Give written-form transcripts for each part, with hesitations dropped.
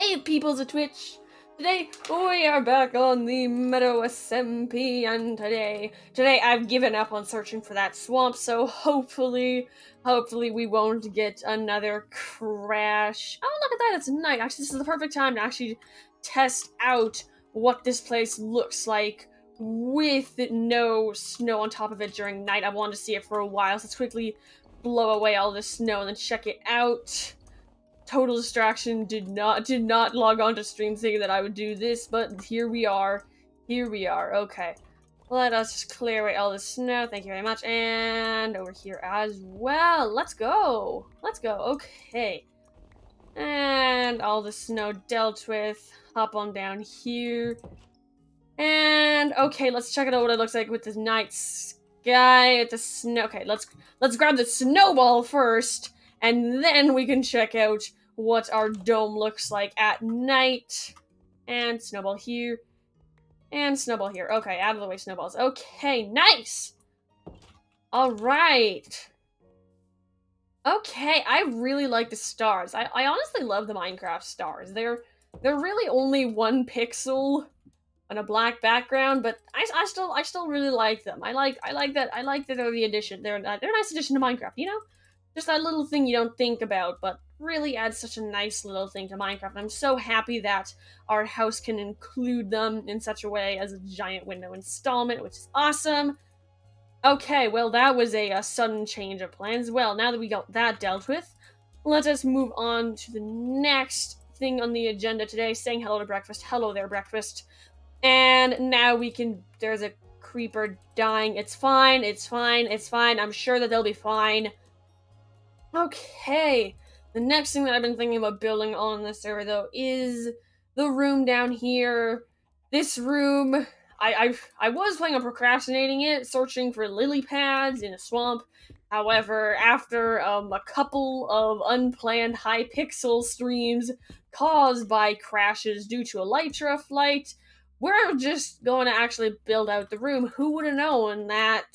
Hey peoples of Twitch! Today we are back on the Meadow SMP, and today I've given up on searching for that swamp, so hopefully we won't get another crash. Oh, look at that, it's night. Actually, this is the perfect time to actually test out what this place looks like with no snow on top of it during night. I wanted to see it for a while, so let's quickly blow away all this snow and then check it out. Total distraction, did not log on to stream thinking that I would do this, but here we are. Okay. Let us just clear away all the snow, thank you very much, and over here as well. Let's go, okay. And all the snow dealt with, hop on down here. And, okay, let's check out what it looks like with the night sky, with the snow. Okay, let's grab the snowball first, and then we can check out what our dome looks like at night. And snowball here. And snowball here. Okay, out of the way, snowballs. Okay, nice! Alright. Okay, I really like the stars. I honestly love the Minecraft stars. They're really only 1 pixel on a black background, but I still really like them. I like that they're the addition. They're a nice addition to Minecraft, you know? Just that little thing you don't think about, but really adds such a nice little thing to Minecraft. I'm so happy that our house can include them in such a way as a giant window installment, which is awesome. Okay, well, that was a sudden change of plans. Well, now that we got that dealt with, let us move on to the next thing on the agenda today, saying hello to breakfast. Hello there, breakfast. And now we can, there's a creeper dying. It's fine. I'm sure that they'll be fine. Okay, the next thing that I've been thinking about building on this server, though, is the room down here. This room, I was planning on procrastinating it, searching for lily pads in a swamp. However, after a couple of unplanned high-pixel streams caused by crashes due to elytra flight, we're just going to actually build out the room. Who would have known that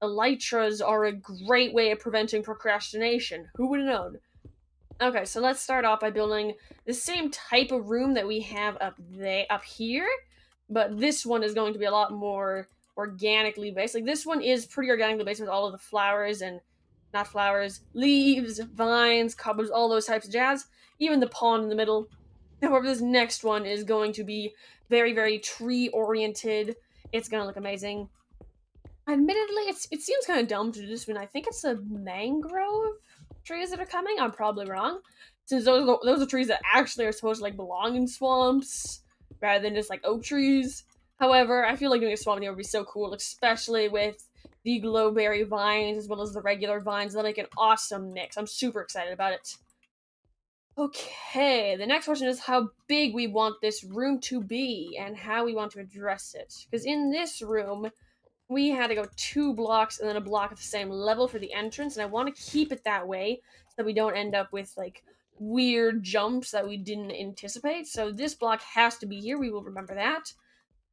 elytras are a great way of preventing procrastination? Who would have known? Okay, so let's start off by building the same type of room that we have up here, but this one is going to be a lot more organically based. Like, this one is pretty organically based with all of the flowers and not flowers, leaves, vines, cobwebs, all those types of jazz, even the pond in the middle. However, this next one is going to be very, very tree-oriented. It's gonna look amazing. Admittedly, it seems kind of dumb to do this when I think it's the mangrove trees that are coming. I'm probably wrong, since those are trees that actually are supposed to like belong in swamps rather than just like oak trees. However, I feel like doing a swamp here would be so cool, especially with the glowberry vines as well as the regular vines. They'll make an awesome mix. I'm super excited about it. Okay, the next question is how big we want this room to be and how we want to address it. Because in this room, we had to go 2 blocks and then a block at the same level for the entrance, and I want to keep it that way so that we don't end up with like weird jumps that we didn't anticipate. So this block has to be here, we will remember that.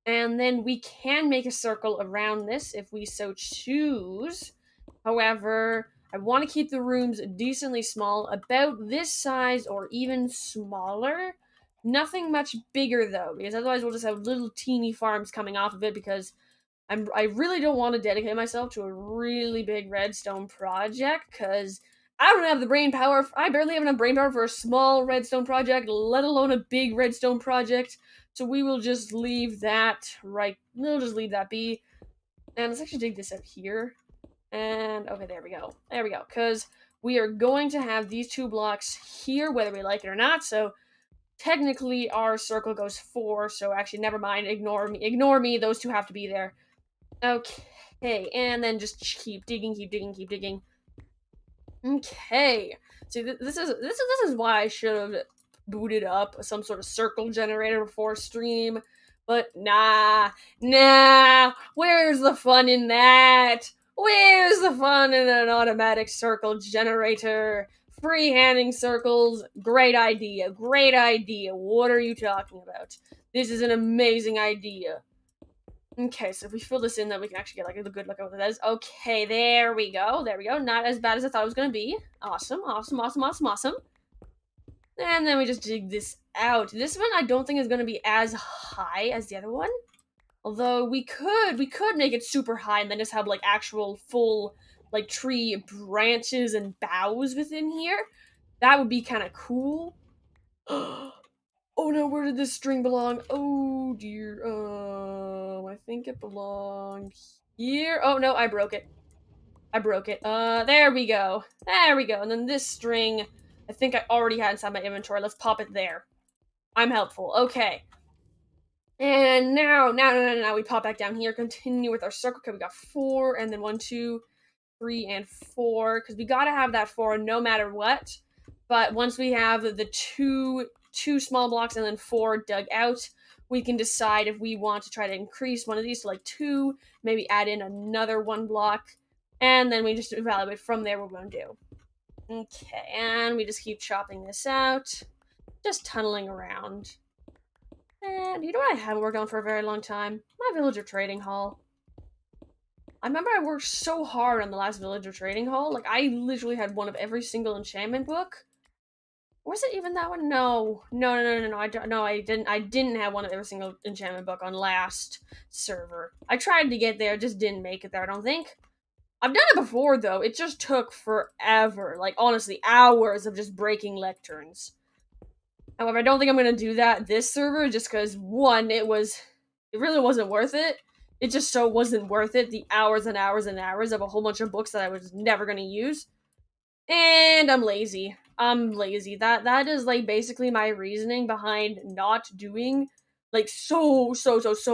And then we can make a circle around this if we so choose. However, I want to keep the rooms decently small, about this size or even smaller. Nothing much bigger though, because otherwise we'll just have little teeny farms coming off of it, because I really don't want to dedicate myself to a really big redstone project, because I don't have the brain power. I barely have enough brain power for a small redstone project, let alone a big redstone project. So we will just leave that we'll just leave that be. And let's actually dig this up here. And, okay, there we go, because we are going to have these 2 blocks here, whether we like it or not, so technically our circle goes 4, so actually, never mind, ignore me, those 2 have to be there. Okay, and then just keep digging. Okay, see, this is why I should have booted up some sort of circle generator before stream, but nah, where's the fun in that? Where's the fun in an automatic circle generator? Freehanding circles, great idea, what are you talking about? This is an amazing idea. Okay, so if we fill this in, then we can actually get like a good look at what it is. Okay, there we go. Not as bad as I thought it was gonna be. Awesome. And then we just dig this out. This one I don't think is going to be as high as the other one. Although we could make it super high and then just have like actual full like tree branches and boughs within here. That would be kind of cool. Oh no, where did this string belong? Oh dear. I think it belonged here. Oh no, I broke it. I broke it. There we go. There we go. And then this string, I think I already had inside my inventory. Let's pop it there. I'm helpful. Okay. And now we pop back down here. Continue with our circle. Okay, we got 4, and then 1, 2, 3, and 4. Because we gotta have that 4 no matter what. But once we have the two small blocks and then 4 dug out, we can decide if we want to try to increase one of these to like 2, maybe add in another 1 block, and then we just evaluate from there what we're gonna do. Okay, and we just keep chopping this out, just tunneling around. And you know what I haven't worked on for a very long time? My villager trading hall. I remember I worked so hard on the last villager trading hall. Like, I literally had one of every single enchantment book. Was it even that one? No. No. I didn't have one of every single enchantment book on last server. I tried to get there, just didn't make it there, I don't think. I've done it before, though. It just took forever. Like, honestly, hours of just breaking lecterns. However, I don't think I'm gonna do that this server just because one, it really wasn't worth it. It just so wasn't worth it. The hours and hours and hours of a whole bunch of books that I was never gonna use. And I'm lazy. I'm lazy. That is like basically my reasoning behind not doing like so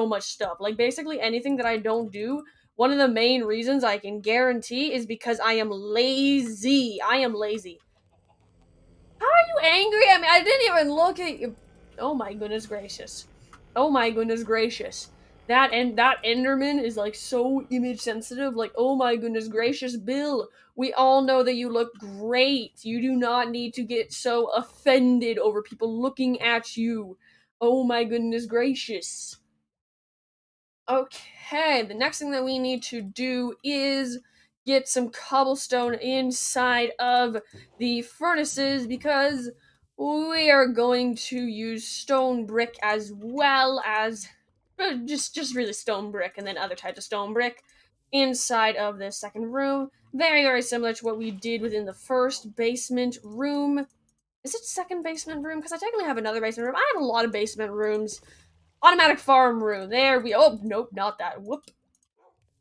much stuff. Like basically anything that I don't do. One of the main reasons I can guarantee is because I am lazy. I am lazy. How are you angry at me? I didn't even look at you. Oh my goodness gracious. Oh my goodness gracious. That Enderman is like so image sensitive. Like, oh my goodness gracious, Bill. We all know that you look great. You do not need to get so offended over people looking at you. Oh my goodness gracious. Okay, the next thing that we need to do is get some cobblestone inside of the furnaces because we are going to use stone brick as well as just really stone brick and then other types of stone brick inside of the second room. Very similar to what we did within the first basement room. Is it second basement room? Because I technically have another basement room. I have a lot of basement rooms. Automatic farm room. There we. Oh nope, not that. Whoop.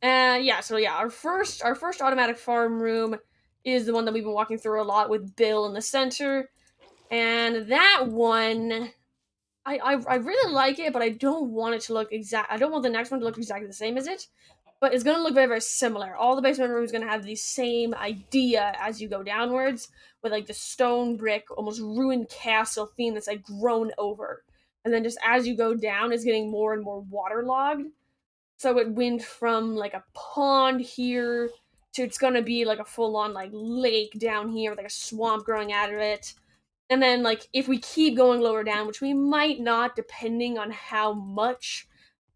Yeah. So yeah, our first automatic farm room is the one that we've been walking through a lot with Bill in the center, and that one. I really like it, but I don't want it to look exact. I don't want the next one to look exactly the same as it, but it's gonna look very similar. All the basement rooms gonna have the same idea as you go downwards, with like the stone brick, almost ruined castle theme that's like grown over. And then just as you go down, it's getting more and more waterlogged. So it went from like a pond here to it's gonna be like a full on like lake down here with like a swamp growing out of it. And then like if we keep going lower down, which we might not, depending on how much,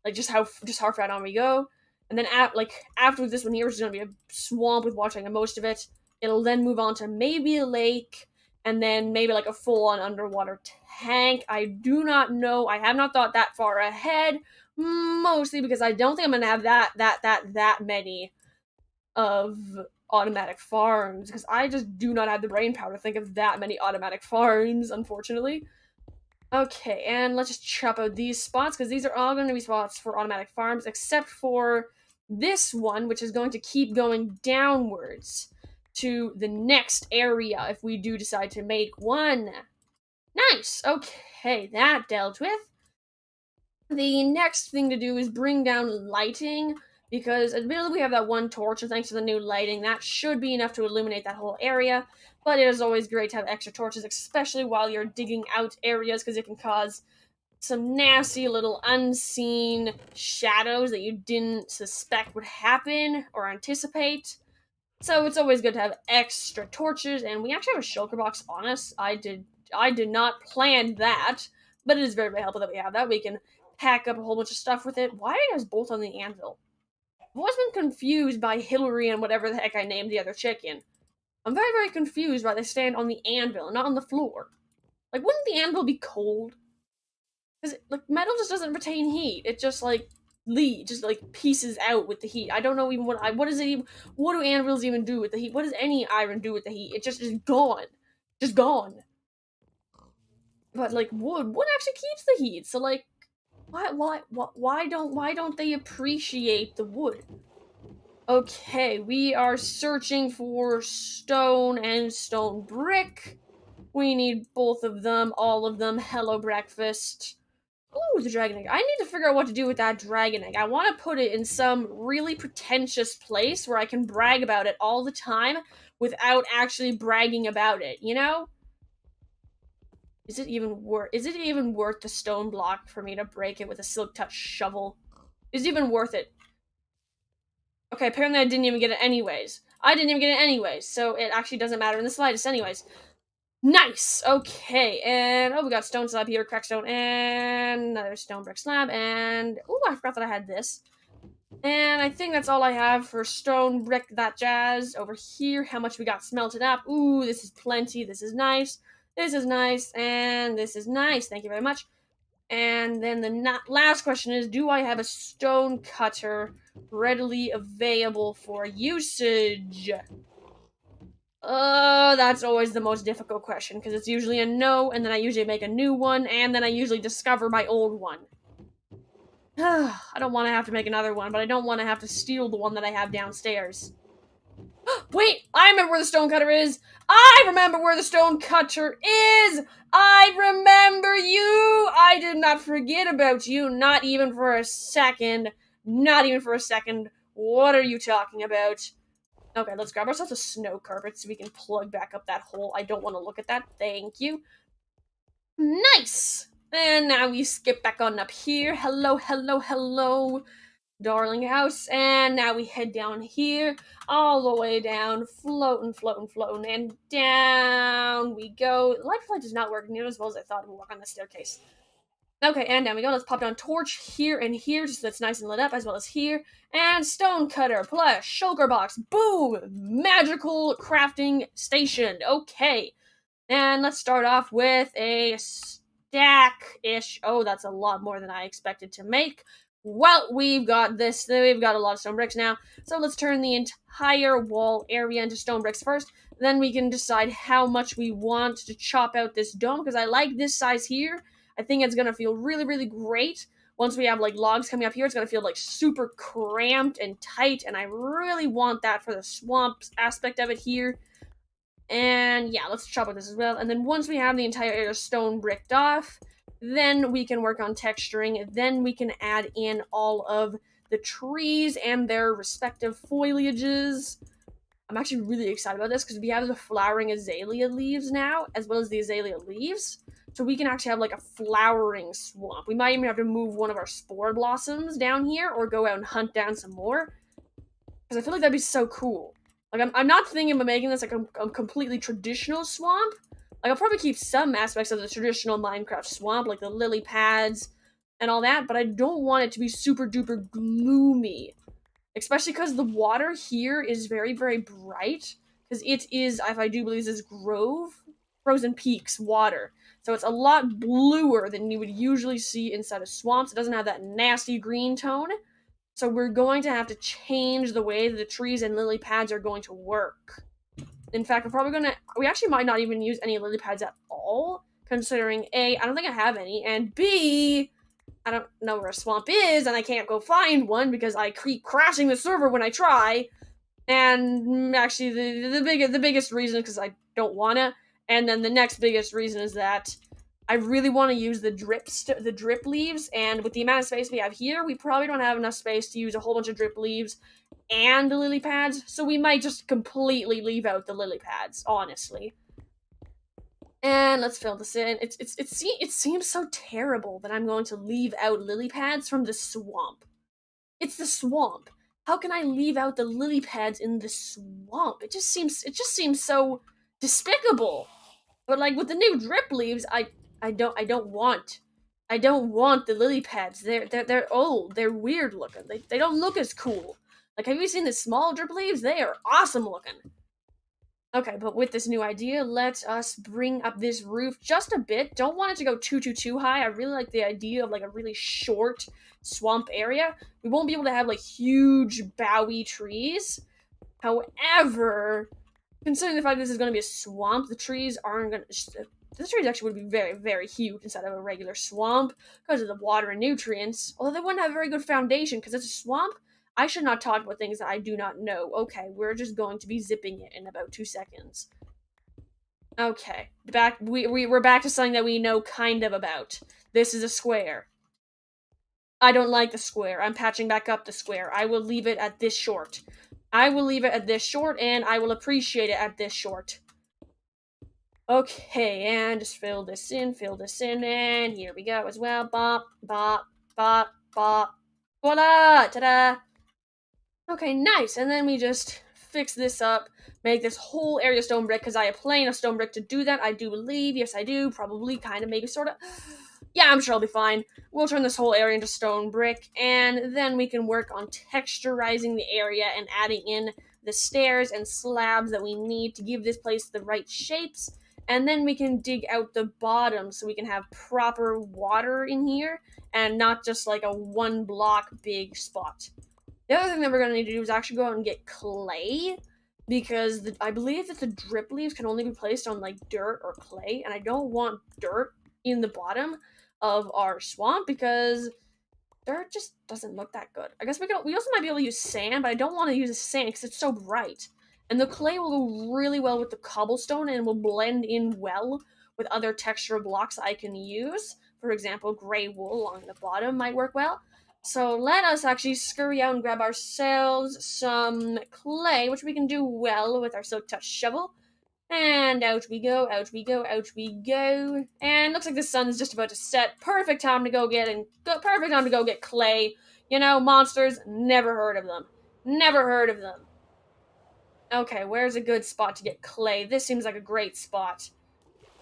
like just how far down we go. And then after this one here, which is gonna be a swamp with water and most of it, it'll then move on to maybe a lake, and then maybe like a full-on underwater tank. I do not know. I have not thought that far ahead, mostly because I don't think I'm gonna have that many of automatic farms because I just do not have the brain power to think of that many automatic farms, unfortunately. Okay, and let's just chop out these spots because these are all going to be spots for automatic farms, except for this one, which is going to keep going downwards to the next area if we do decide to make one. Nice. Okay, that dealt with. The next thing to do is bring down lighting because admittedly we have that one torch, and thanks to the new lighting, that should be enough to illuminate that whole area. But it is always great to have extra torches, especially while you're digging out areas, because it can cause some nasty little unseen shadows that you didn't suspect would happen or anticipate. So it's always good to have extra torches, and we actually have a shulker box on us. I did not plan that, but it is very helpful that we have that. We can pack up a whole bunch of stuff with it. Why do you guys both on the anvil? I've always been confused by Hillary and whatever the heck I named the other chicken. I'm very confused why they stand on the anvil and not on the floor. Like, wouldn't the anvil be cold? Because, like, metal just doesn't retain heat. It just, like, just, like, pieces out with the heat. I don't know even what is it even, what do anvils even do with the heat? What does any iron do with the heat? It just is gone. Just gone. But, like, wood actually keeps the heat, so, like, why don't they appreciate the wood? Okay, we are searching for stone and stone brick. We need both of them, all of them. Hello, breakfast. Ooh, the dragon egg. I need to figure out what to do with that dragon egg. I want to put it in some really pretentious place where I can brag about it all the time without actually bragging about it, you know? Is it even worth the stone block for me to break it with a silk touch shovel? Is it even worth it? Okay, apparently I didn't even get it anyways. So it actually doesn't matter in the slightest anyways. Nice! Okay, and we got stone slab here, cracked stone, and another stone brick slab, and I forgot that I had this. And I think that's all I have for stone brick, that jazz. Over here, how much we got smelted up? Ooh, this is plenty, this is nice, and this is nice, thank you very much. And then the last question is, do I have a stone cutter readily available for usage? That's always the most difficult question, because it's usually a no, and then I usually make a new one, and then I usually discover my old one. I don't want to have to make another one, but I don't want to have to steal the one that I have downstairs. Wait, I remember where the stone cutter is! I remember where the stone cutter is! I remember you! I did not forget about you, not even for a second. Not even for a second. What are you talking about? Okay, let's grab ourselves a snow carpet so we can plug back up that hole. I don't want to look at that. Thank you. Nice! And now we skip back on up here. Hello, hello, hello, darling house. And now we head down here, all the way down, floating, floating, floating, and down we go. The light flight does not work near as well as I thought it would work on the staircase. Okay, and down we go. Let's pop down torch here and here, just so it's nice and lit up, as well as here. And stone cutter plus shulker box. Boom! Magical crafting station. Okay. And let's start off with a stack-ish. Oh, that's a lot more than I expected to make. Well, we've got this. We've got a lot of stone bricks now. So let's turn the entire wall area into stone bricks first. Then we can decide how much we want to chop out this dome, because I like this size here. I think it's going to feel really, really great. Once we have, like, logs coming up here, it's going to feel, like, super cramped and tight, and I really want that for the swamp aspect of it here. And, yeah, let's chop with this as well. And then once we have the entire area stone bricked off, then we can work on texturing. Then we can add in all of the trees and their respective foliages. I'm actually really excited about this, because we have the flowering azalea leaves now, as well as the azalea leaves. So we can actually have, like, a flowering swamp. We might even have to move one of our spore blossoms down here, or go out and hunt down some more. Because I feel like that'd be so cool. Like, I'm not thinking about making this, like, a completely traditional swamp. Like, I'll probably keep some aspects of the traditional Minecraft swamp, like the lily pads and all that, but I don't want it to be super duper gloomy. Especially because the water here is very, very bright. Because it is, if I do believe this is Frozen Peaks water. So it's a lot bluer than you would usually see inside of swamps. It doesn't have that nasty green tone. So we're going to have to change the way that the trees and lily pads are going to work. In fact, we actually might not even use any lily pads at all, considering A, I don't think I have any, and B, I don't know where a swamp is, and I can't go find one because I keep crashing the server when I try. And actually, the biggest reason is because I don't wanna, and then the next biggest reason is that I really want to use the drip leaves, and with the amount of space we have here, we probably don't have enough space to use a whole bunch of drip leaves and the lily pads, so we might just completely leave out the lily pads, honestly. And let's fill this in. It seems so terrible that I'm going to leave out lily pads from the swamp. It's the swamp. How can I leave out the lily pads in the swamp? It just seems so despicable. But, like, with the new drip leaves, I don't want the lily pads. They're old. They're weird looking. They don't look as cool. Like, have you seen the small drip leaves? They are awesome looking. Okay, but with this new idea, let us bring up this roof just a bit. Don't want it to go too high. I really like the idea of like a really short swamp area. We won't be able to have like huge boughy trees. However, considering the fact this is going to be a swamp, the trees aren't going to. The trees actually would be very huge instead of a regular swamp because of the water and nutrients. Although they wouldn't have a very good foundation because it's a swamp. I should not talk about things that I do not know. Okay, we're just going to be zipping it in about 2 seconds. Okay, we're back to something that we know kind of about. This is a square. I don't like the square. I'm patching back up the square. I will leave it at this short. I will leave it at this short, and I will appreciate it at this short. Okay, and just fill this in, and here we go as well. Bop, bop, bop, bop. Voila! Ta-da! Okay, nice. And then we just fix this up, make this whole area stone brick, because I have plenty of stone brick to do that, I do believe. Yes, I do. Probably, kind of, maybe, sort of. Yeah, I'm sure I'll be fine. We'll turn this whole area into stone brick, and then we can work on texturizing the area and adding in the stairs and slabs that we need to give this place the right shapes. And then we can dig out the bottom so we can have proper water in here and not just like a one block big spot. The other thing that we're going to need to do is actually go out and get clay, because I believe that the drip leaves can only be placed on like dirt or clay, and I don't want dirt in the bottom of our swamp because dirt just doesn't look that good. I guess we also might be able to use sand, but I don't want to use sand because it's so bright. And the clay will go really well with the cobblestone and will blend in well with other texture blocks I can use. For example, gray wool along the bottom might work well. So let us actually scurry out and grab ourselves some clay, which we can do well with our Silk Touch shovel. And out we go, out we go, out we go. And looks like the sun's just about to set. Perfect time to go get clay. You know, monsters, never heard of them. Never heard of them. Okay, where's a good spot to get clay? This seems like a great spot.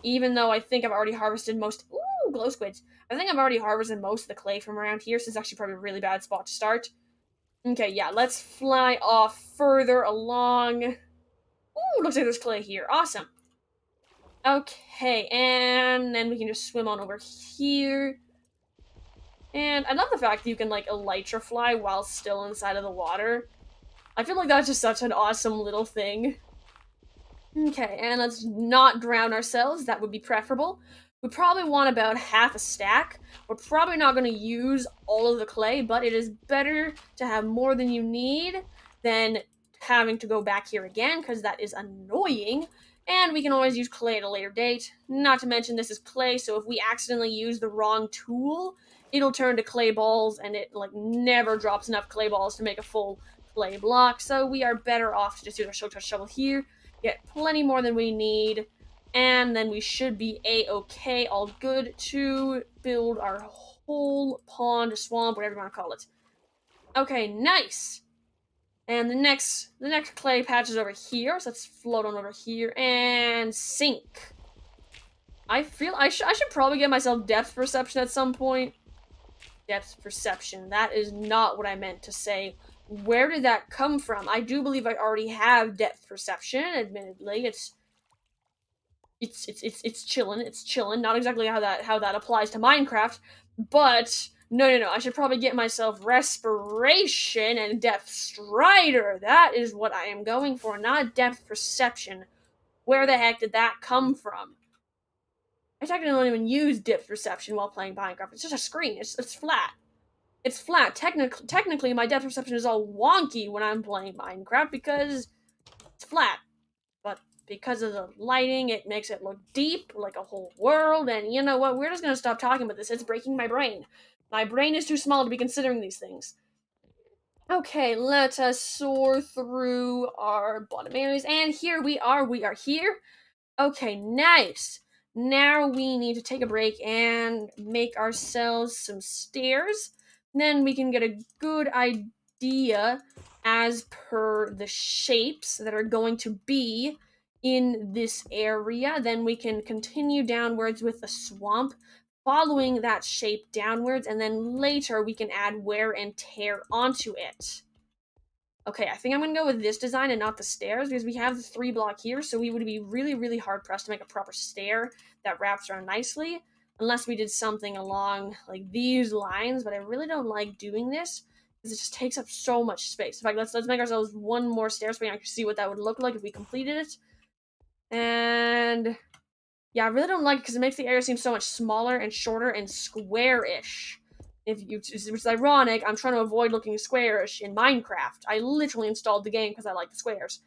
Even though I think I've already harvested most. Ooh, glow squids. I think I've already harvested most of the clay from around here, so it's actually probably a really bad spot to start. Okay, yeah, let's fly off further along. Ooh, looks like there's clay here. Awesome. Okay, and then we can just swim on over here. And I love the fact that you can, like, elytra fly while still inside of the water. I feel like that's just such an awesome little thing. Okay, and let's not drown ourselves. That would be preferable. We probably want about half a stack. We're probably not going to use all of the clay, but it is better to have more than you need than having to go back here again, because that is annoying. And we can always use clay at a later date. Not to mention this is clay, so if we accidentally use the wrong tool, it'll turn to clay balls, and it like never drops enough clay balls to make a full clay block. So we are better off to just use our Silk Touch shovel here, get plenty more than we need, and then we should be a-okay, all good to build our whole pond, swamp, whatever you want to call it. Okay, nice. And the next clay patch is over here, so let's float on over here and sink. I feel I should probably get myself depth perception at some point. Depth perception. That is not what I meant to say. Where did that come from? I do believe I already have depth perception. Admittedly, it's chillin'. It's chillin'. Not exactly how that applies to Minecraft, but no. I should probably get myself respiration and depth strider. That is what I am going for, not depth perception. Where the heck did that come from? I technically don't even use depth perception while playing Minecraft. It's just a screen. It's flat. It's flat. Technically, my depth perception is all wonky when I'm playing Minecraft because it's flat. But because of the lighting, it makes it look deep, like a whole world, and you know what? We're just gonna stop talking about this. It's breaking my brain. My brain is too small to be considering these things. Okay, let us soar through our bottom areas, and here we are. We are here. Okay, nice. Now we need to take a break and make ourselves some stairs. Then we can get a good idea as per the shapes that are going to be in this area. Then we can continue downwards with the swamp, following that shape downwards, and then later we can add wear and tear onto it. Okay, I think I'm gonna go with this design and not the stairs because we have the 3 block here, so we would be really, really hard pressed to make a proper stair that wraps around nicely, unless we did something along like these lines. But I really don't like doing this because it just takes up so much space. In fact, let's make ourselves one more stair so we can actually see what that would look like if we completed it. And yeah, I really don't like it because it makes the area seem so much smaller and shorter and square-ish. Which is ironic, I'm trying to avoid looking squarish in Minecraft. I literally installed the game because I like the squares.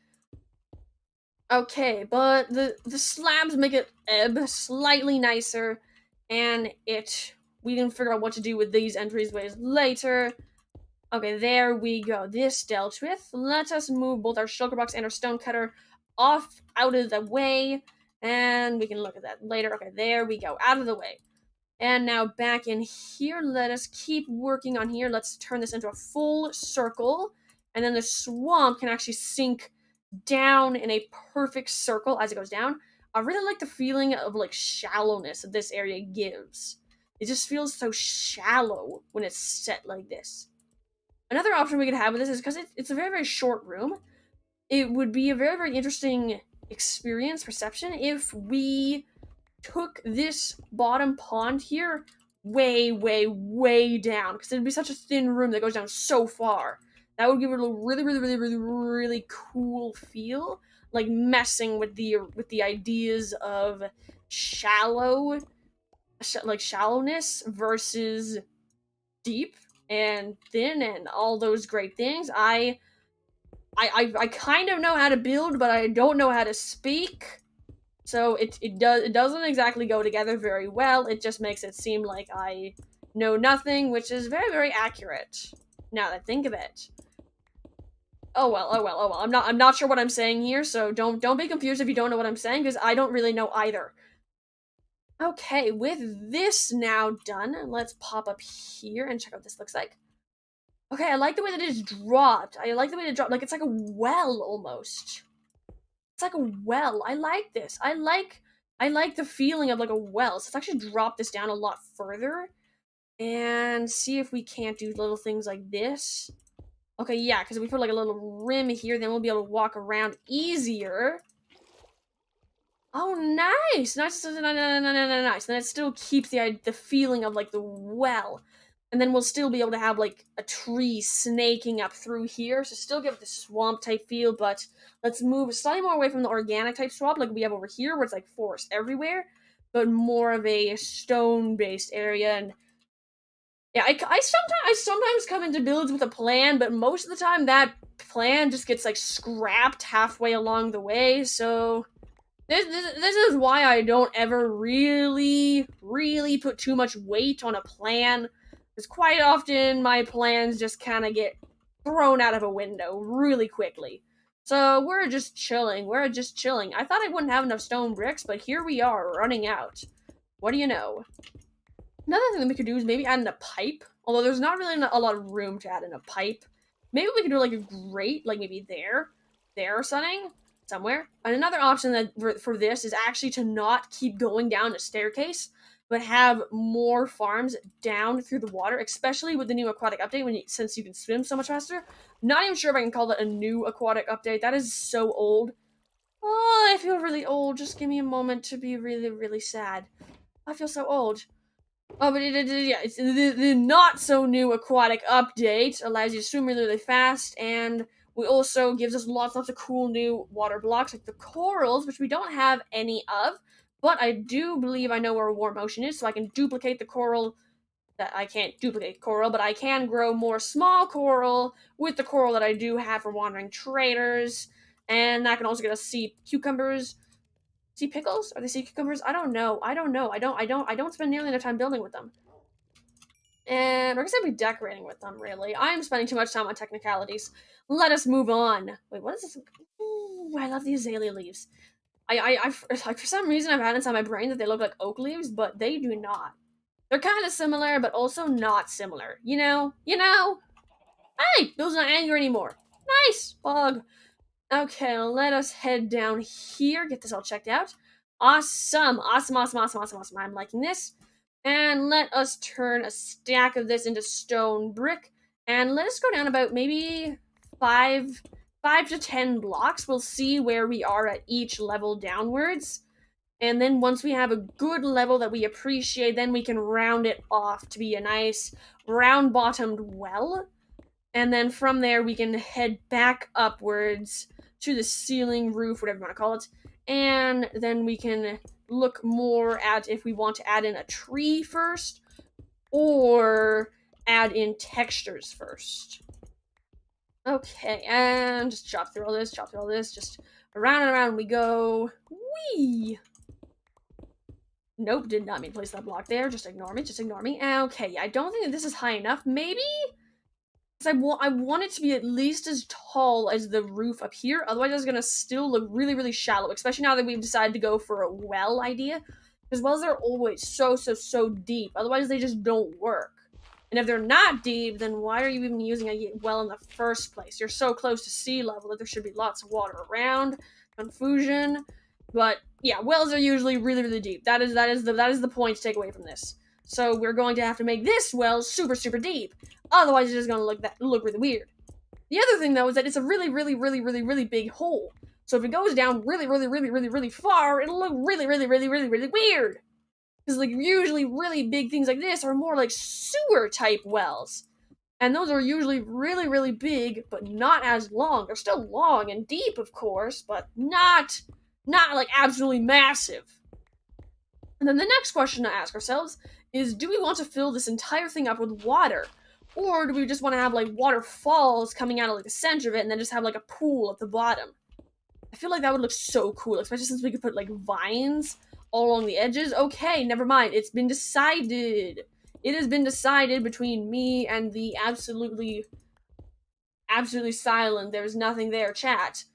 Okay, but the slabs make it ebb slightly nicer, and we can figure out what to do with these entryways later. Okay, there we go. This dealt with. Let us move both our shulker box and our stone cutter off out of the way, and we can look at that later. Okay, there we go, out of the way. And now back in here, let us keep working on here. Let's turn this into a full circle, and then the swamp can actually sink down in a perfect circle as it goes down. I really like the feeling of like shallowness that this area gives. It just feels so shallow when it's set like this. Another option we could have with this is because it's a very, very short room. It would be a very, very interesting experience, perception, if we took this bottom pond here way, way, way down, because it'd be such a thin room that goes down so far. That would give it a really, really, really, really, really cool feel, like messing with the ideas of shallow, like shallowness versus deep and thin and all those great things. I kind of know how to build, but I don't know how to speak. So it doesn't exactly go together very well. It just makes it seem like I know nothing, which is very, very accurate. Now that I think of it. Oh well, oh well, oh well. I'm not sure what I'm saying here, so don't be confused if you don't know what I'm saying, because I don't really know either. Okay, with this now done, let's pop up here and check out what this looks like. Okay, I like the way that it is dropped. I like the way it dropped, like it's like a well almost. It's like a well. I like this. I like the feeling of like a well. So let's actually drop this down a lot further and see if we can't do little things like this. Okay, yeah, because if we put like a little rim here, then we'll be able to walk around easier. Oh, nice, nice, nice. Then it still keeps the feeling of like the well, and then we'll still be able to have like a tree snaking up through here, so still give it the swamp type feel. But let's move slightly more away from the organic type swamp like we have over here, where it's like forest everywhere, but more of a stone based area. And yeah, I sometimes come into builds with a plan, but most of the time that plan just gets like scrapped halfway along the way. So this is why I don't ever really put too much weight on a plan, because quite often my plans just kind of get thrown out of a window really quickly. So we're just chilling. I thought I wouldn't have enough stone bricks, but here we are, running out. What do you know? Another thing that we could do is maybe add in a pipe, although there's not really a lot of room to add in a pipe. Maybe we could do like a grate, like maybe there or something, somewhere. And another option that for this is actually to not keep going down a staircase, but have more farms down through the water, especially with the new aquatic update, since you can swim so much faster. Not even sure if I can call that a new aquatic update. That is so old. Oh, I feel really old. Just give me a moment to be really, really sad. I feel so old. Oh, but yeah, it's the not so new aquatic update allows you to swim really, really fast, and we also gives us lots of cool new water blocks like the corals, which we don't have any of. But I do believe I know where warm ocean is, so I can duplicate the coral. That I can't duplicate coral, but I can grow more small coral with the coral that I do have for wandering traders, and that can also get us sea cucumbers. Sea pickles? Are they sea cucumbers? I don't know. I don't spend nearly enough time building with them. And we're gonna be decorating with them, really. I'm spending too much time on technicalities. Let us move on. Wait, what is this? Ooh, I love the azalea leaves. Like, for some reason, I've had inside my brain that they look like oak leaves, but they do not. They're kind of similar, but also not similar. You know? Hey, Bill's not angry anymore. Nice, bug. Okay, let us head down here, get this all checked out. Awesome. I'm liking this. And let us turn a stack of this into stone brick. And let us go down about maybe 5 to 10 blocks. We'll see where we are at each level downwards. And then once we have a good level that we appreciate, then we can round it off to be a nice round-bottomed well. And then from there, we can head back upwards to the ceiling, roof, whatever you want to call it. And then we can look more at if we want to add in a tree first or add in textures first. Okay, and just chop through all this, just around and around we go. Whee! Nope, did not mean to place that block there. Just ignore me, Okay, I don't think that this is high enough. Maybe? Because I want it to be at least as tall as the roof up here. Otherwise, it's going to still look really, really shallow. Especially now that we've decided to go for a well idea. Because wells are always so deep. Otherwise, they just don't work. And if they're not deep, then why are you even using a well in the first place? You're so close to sea level that there should be lots of water around. Confusion. But yeah, wells are usually really, really deep. That is the point to take away from this. So we're going to have to make this well super deep. Otherwise, it's just going to look really weird. The other thing, though, is that it's a really big hole. So if it goes down really far, it'll look really weird. Because, like, usually really big things like this are more like sewer-type wells. And those are usually really big, but not as long. They're still long and deep, of course, but not like, absolutely massive. And then the next question to ask ourselves is, do we want to fill this entire thing up with water? Or do we just want to have, like, waterfalls coming out of, like, the center of it and then just have, like, a pool at the bottom? I feel like that would look so cool, especially since we could put, like, vines all along the edges. Okay, never mind. It's been decided. It has been decided between me and the absolutely silent. There's nothing there chat.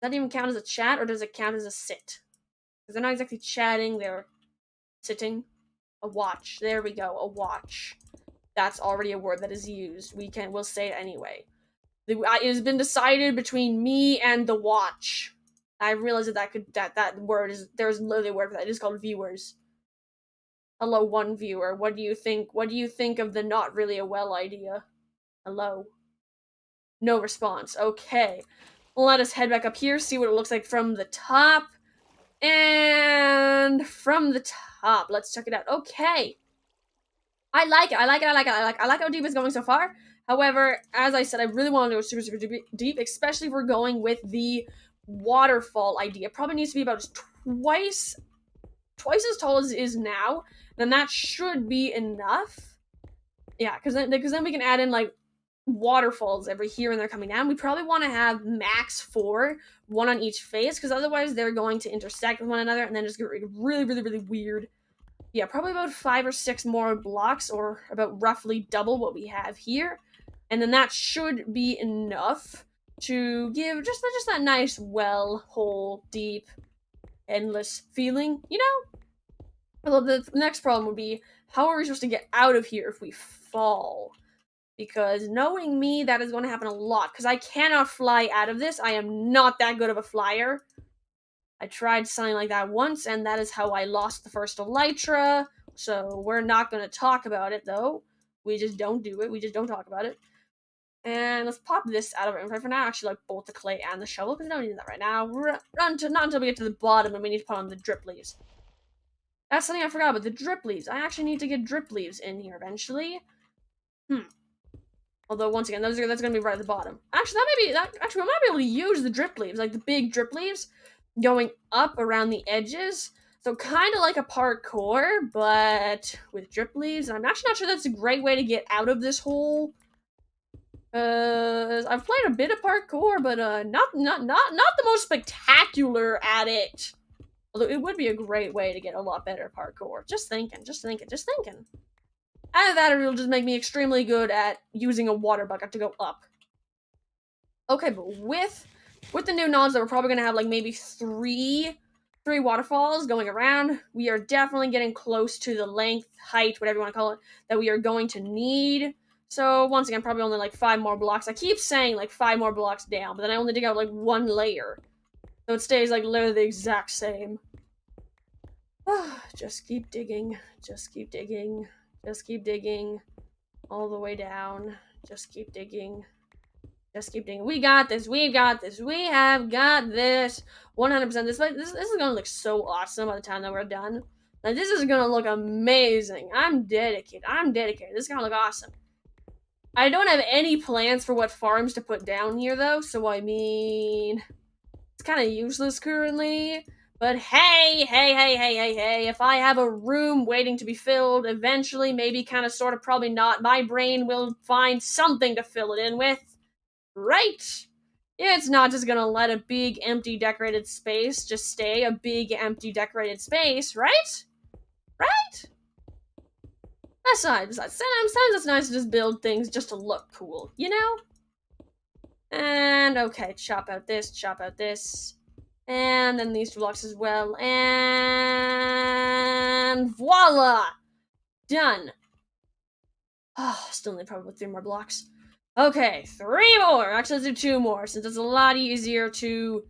Does that even count as a chat, or does it count as a sit? Because they're not exactly chatting, they're sitting. A watch. There we go, a watch. That's already a word that is used. We'll say it anyway. It has been decided between me and the watch. I realized that word is, there's literally a word for that. It is called viewers. Hello, one viewer. What do you think? What do you think of the not really a well idea? Hello. No response. Okay. Let us head back up here, see what it looks like from the top. And from the top, let's check it out. Okay. I like it. I like how deep it's going so far. However, as I said, I really want to go super deep, especially if we're going with the waterfall idea. Probably needs to be about twice as tall as it is now. Then that should be enough. Yeah, because then we can add in, like, waterfalls every here and there coming down. We probably want to have max 4, one on each face, because otherwise they're going to intersect with one another and then just get really weird. Yeah, probably about 5 or 6 more blocks, or about roughly double what we have here. And then that should be enough to give just that nice well, whole, deep, endless feeling, you know? Although the next problem would be, how are we supposed to get out of here if we fall? Because knowing me, that is going to happen a lot, because I cannot fly out of this. I am not that good of a flyer. I tried something like that once, and that is how I lost the first Elytra. So we're not going to talk about it, though. We just don't do it. We just don't talk about it. And let's pop this out of our inventory for now. Actually, like, both the clay and the shovel, because we don't need that right now. Not until we get to the bottom, and we need to put on the drip leaves. That's something I forgot about, the drip leaves. I actually need to get drip leaves in here eventually. Although, once again, that's going to be right at the bottom. Actually, we might be able to use the drip leaves, like the big drip leaves, going up around the edges. So kind of like a parkour, but with drip leaves. And I'm actually not sure that's a great way to get out of this hole. I've played a bit of parkour, but not the most spectacular at it. Although it would be a great way to get a lot better at parkour. Just thinking. Either that, or it'll just make me extremely good at using a water bucket to go up. Okay, but with the new knowledge that we're probably gonna have, like, maybe three waterfalls going around, we are definitely getting close to the length, height, whatever you want to call it, that we are going to need. So once again, probably only like 5 more blocks. I keep saying like 5 more blocks down, but then I only dig out like 1 layer, so it stays like literally the exact same. Just keep digging, all the way down. Just keep digging. Just keep digging. We got this. We got this. We have got this. 100%. This is gonna look so awesome by the time that we're done. Like, this is gonna look amazing. I'm dedicated. I'm dedicated. This is gonna look awesome. I don't have any plans for what farms to put down here, though, so I mean, it's kind of useless currently. But hey, if I have a room waiting to be filled, eventually, maybe kind of, sort of, probably not, my brain will find something to fill it in with. Right? It's not just gonna let a big, empty, decorated space just stay a big, empty, decorated space, right? Right? Besides, sometimes it's nice to just build things just to look cool, you know? And, okay, chop out this. And then these two blocks as well. And voila! Done. Oh, still need probably 3 more blocks. Okay, 3 more! Actually, let's do 2 more, since it's a lot easier to...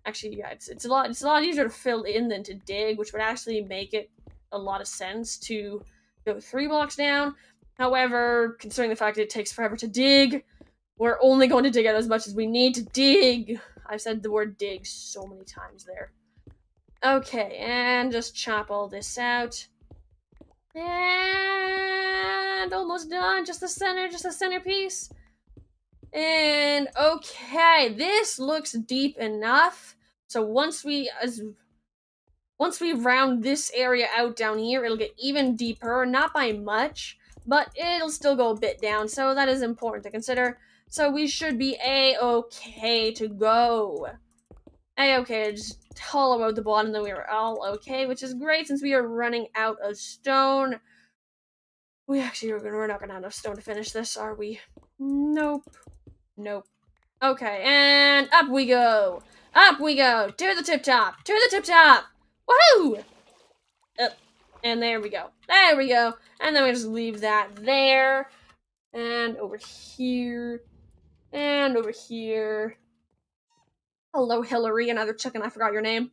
Actually, yeah, it's a lot easier to fill in than to dig, which would actually make it a lot of sense to go 3 blocks down. However, considering the fact that it takes forever to dig, we're only going to dig out as much as we need to dig. I've said the word dig so many times there. Okay, and just chop all this out. And almost done. Just the centerpiece. And okay, this looks deep enough. So once we round this area out down here, it'll get even deeper, not by much, but it'll still go a bit down, so that is important to consider. So we should be A-okay to go. A-okay, just hollow out the bottom, then we are all okay, which is great since we are running out of stone. We're not gonna have enough stone to finish this, are we? Nope. Okay, and up we go! Up we go! To the tip top! To the tip top! Woohoo! Up. And there we go. There we go. And then we just leave that there. And over here. And over here. Hello, Hillary, another chicken, I forgot your name.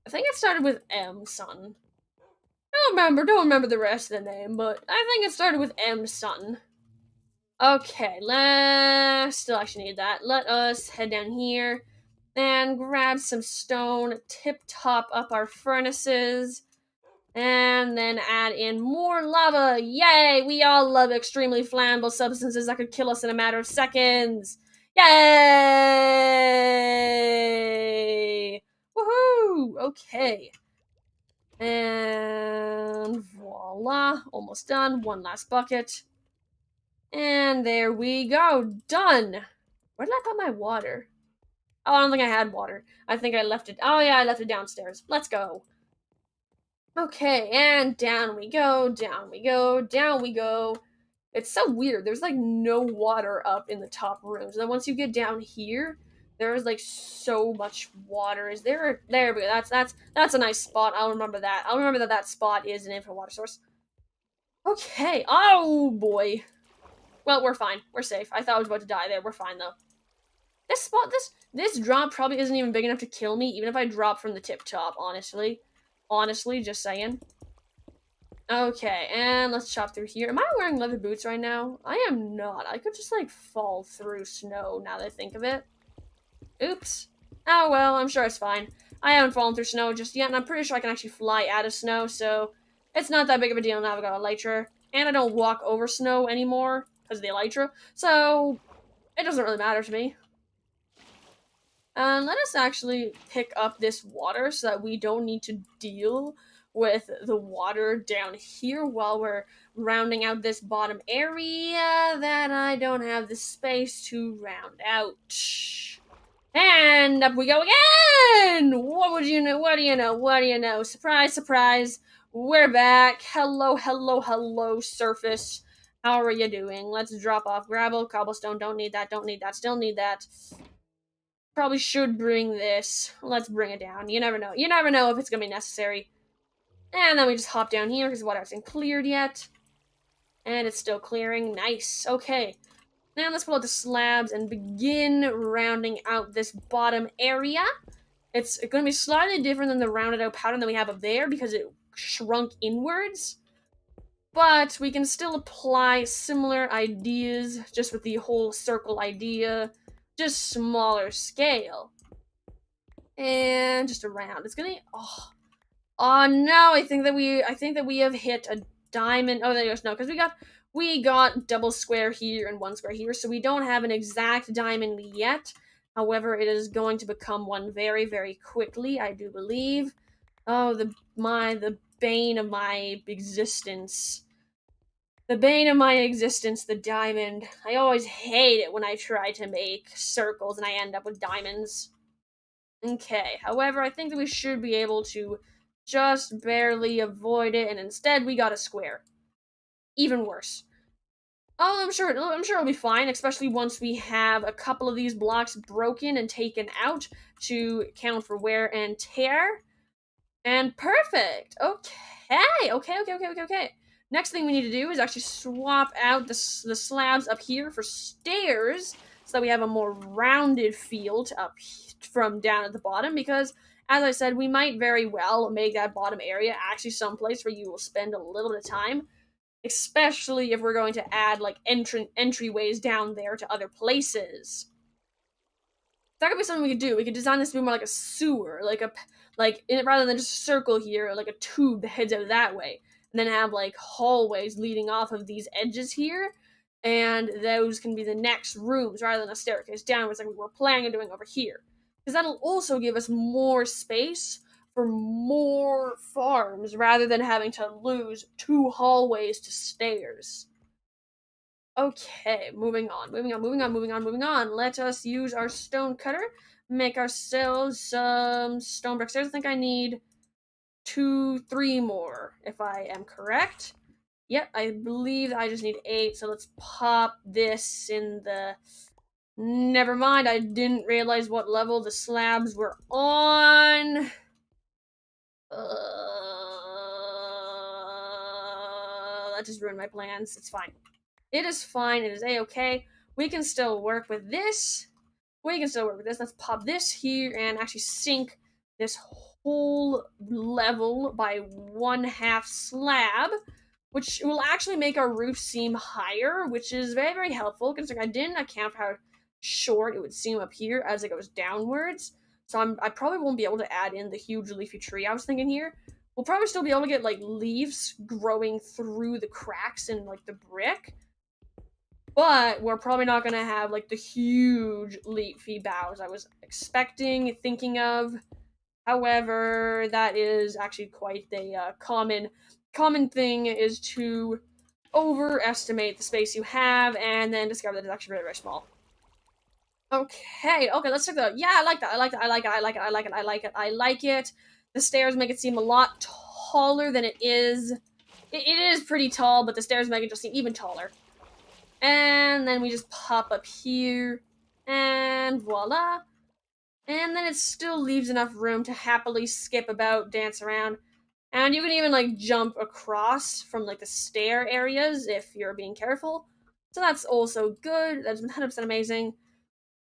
I think it started with M, son. Don't remember the rest of the name, but I think it started with M, son. Okay, still actually need that. Let us head down here and grab some stone, tip top up our furnaces, and then add in more lava. Yay! We all love extremely flammable substances that could kill us in a matter of seconds. Yay! Woohoo! Okay. And voila, almost done. One last bucket. And there we go, done! Where did I put my water? Oh, I don't think I had water. I think I left it, oh yeah, I left it downstairs. Let's go. Okay, and down we go, down we go, down we go. It's so weird, there's like no water up in the top rooms. And then once you get down here, there's like so much water. There we go, that's a nice spot. I'll remember that. I'll remember that spot is an infinite water source. Okay, oh boy. Well, we're fine. We're safe. I thought I was about to die there. We're fine, though. This drop probably isn't even big enough to kill me, even if I drop from the tip top, honestly. Honestly, just saying. Okay, and let's chop through here. Am I wearing leather boots right now? I am not. I could just, like, fall through snow now that I think of it. Oops. Oh, well, I'm sure it's fine. I haven't fallen through snow just yet, and I'm pretty sure I can actually fly out of snow, so it's not that big of a deal now I've got elytra. And I don't walk over snow anymore because of the elytra, so it doesn't really matter to me. Let us actually pick up this water so that we don't need to deal with the water down here while we're rounding out this bottom area that I don't have the space to round out. And up we go again! What do you know? Surprise, surprise. We're back. Hello, surface. How are you doing? Let's drop off gravel, cobblestone. Don't need that, still need that. Probably should bring this. Let's bring it down. You never know. You never know if it's gonna be necessary. And then we just hop down here because the water hasn't cleared yet. And it's still clearing. Nice. Okay. Now let's pull out the slabs and begin rounding out this bottom area. It's going to be slightly different than the rounded out pattern that we have up there because it shrunk inwards. but we can still apply similar ideas, just with the whole circle idea, just smaller scale. And just around. It's gonna. Oh no! I think that we have hit a diamond. Oh, there goes no, because we got double square here and one square here, so we don't have an exact diamond yet. However, it is going to become one very, very quickly, I do believe. Oh, the bane of my existence. The bane of my existence, the diamond. I always hate it when I try to make circles and I end up with diamonds. Okay, however, I think that we should be able to just barely avoid it, and instead we got a square. Even worse. Oh, I'm sure it'll be fine, especially once we have a couple of these blocks broken and taken out to account for wear and tear. And perfect. Okay. Next thing we need to do is actually swap out the slabs up here for stairs so that we have a more rounded field up from down at the bottom, because as I said, we might very well make that bottom area actually someplace where you will spend a little bit of time, especially if we're going to add like entryways down there to other places. That could be something we could do. We could design this to be more like a sewer, rather than just a circle here, like a tube that heads out that way, and then have like hallways leading off of these edges here, and those can be the next rooms rather than a staircase downwards like we were planning on doing over here. Because that'll also give us more space for more farms rather than having to lose 2 hallways to stairs. Okay, moving on. Let us use our stone cutter, make ourselves some stone bricks. I think I need 3 more, if I am correct. Yep, I believe I just need 8, so let's pop this in the... Never mind, I didn't realize what level the slabs were on. That just ruined my plans. It's fine. It is fine. It is a-okay. We can still work with this. Let's pop this here and actually sink this whole level by 1/2 slab, which will actually make our roof seem higher, which is very, very helpful, considering I didn't account for how short it would seem up here as it goes downwards. So I probably won't be able to add in the huge leafy tree I was thinking here. We'll probably still be able to get like leaves growing through the cracks in like the brick, but we're probably not going to have like the huge leafy boughs I was thinking of. However, that is actually quite the common thing, is to overestimate the space you have and then discover that it's actually very, very small. Okay, let's check that out. Yeah, I like it. The stairs make it seem a lot taller than it is. It is pretty tall, but the stairs make it just seem even taller. And then we just pop up here, and voila. And then it still leaves enough room to happily skip about, dance around. And you can even like jump across from like the stair areas if you're being careful. So that's also good. That's 100% amazing.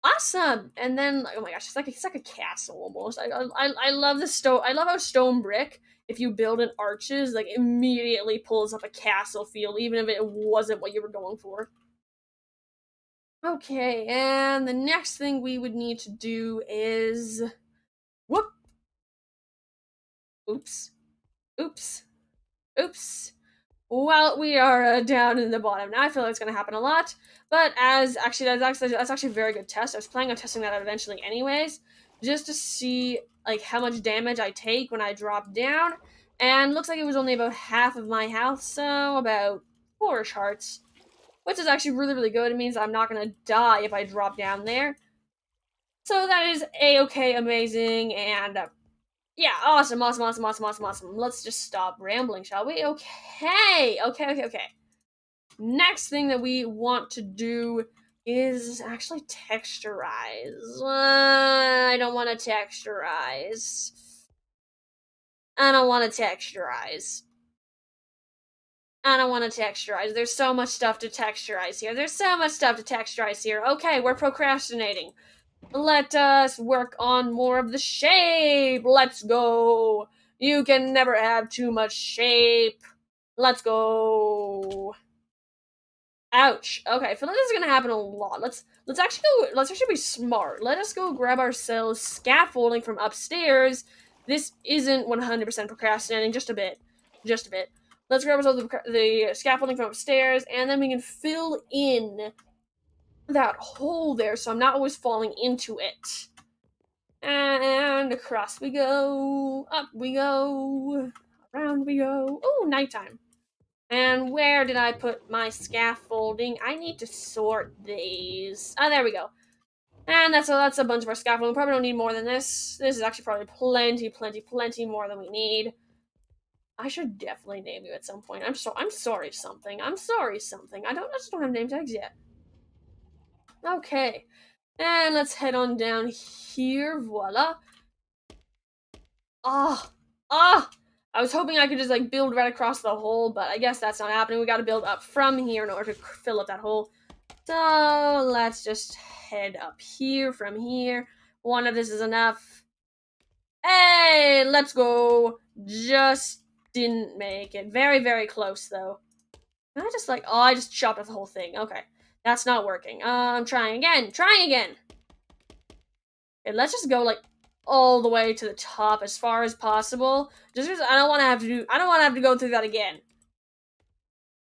Awesome. And then, oh my gosh, it's like a castle almost. I love the stone. I love how stone brick, if you build in arches, like immediately pulls up a castle feel, even if it wasn't what you were going for. Okay, and the next thing we would need to do is... Whoop! Oops. Well, we are down in the bottom now. I feel like it's going to happen a lot, but that's actually a very good test. I was planning on testing that out eventually anyways, just to see like how much damage I take when I drop down, and looks like it was only about half of my health, so about 4-ish hearts, which is actually really, really good. It means I'm not going to die if I drop down there. So that is a-okay, amazing, and yeah, awesome. Let's just stop rambling, shall we? Okay. Next thing that we want to do is actually texturize. I don't want to texturize. There's so much stuff to texturize here. Okay, we're procrastinating. Let us work on more of the shape. Let's go. You can never have too much shape. Let's go. Ouch. Okay, I feel like this is gonna happen a lot. Let's actually go. Let's actually be smart. Let us go grab ourselves scaffolding from upstairs. This isn't 100% procrastinating. Just a bit. Just a bit. Let's grab ourselves the scaffolding from upstairs, and then we can fill in that hole there, so I'm not always falling into it. And across we go. Up we go. Around we go. Oh, nighttime. And where did I put my scaffolding? I need to sort these. Ah, there we go. And that's a bunch of our scaffolding. Probably don't need more than this. This is actually probably plenty more than we need. I should definitely name you at some point. I'm sorry something. I'm sorry something. I just don't have name tags yet. Okay. And let's head on down here. Voila. Ah. Ah! I was hoping I could just like build right across the hole, but I guess that's not happening. We gotta build up from here in order to fill up that hole. So let's just head up here from here. One of this is enough. Hey, let's go. Just didn't make it. Very, very close though. Can I just I just chopped off the whole thing. Okay. That's not working. I'm trying again. Trying again. Okay, let's just go like all the way to the top as far as possible. Just because I don't want to have to go through that again.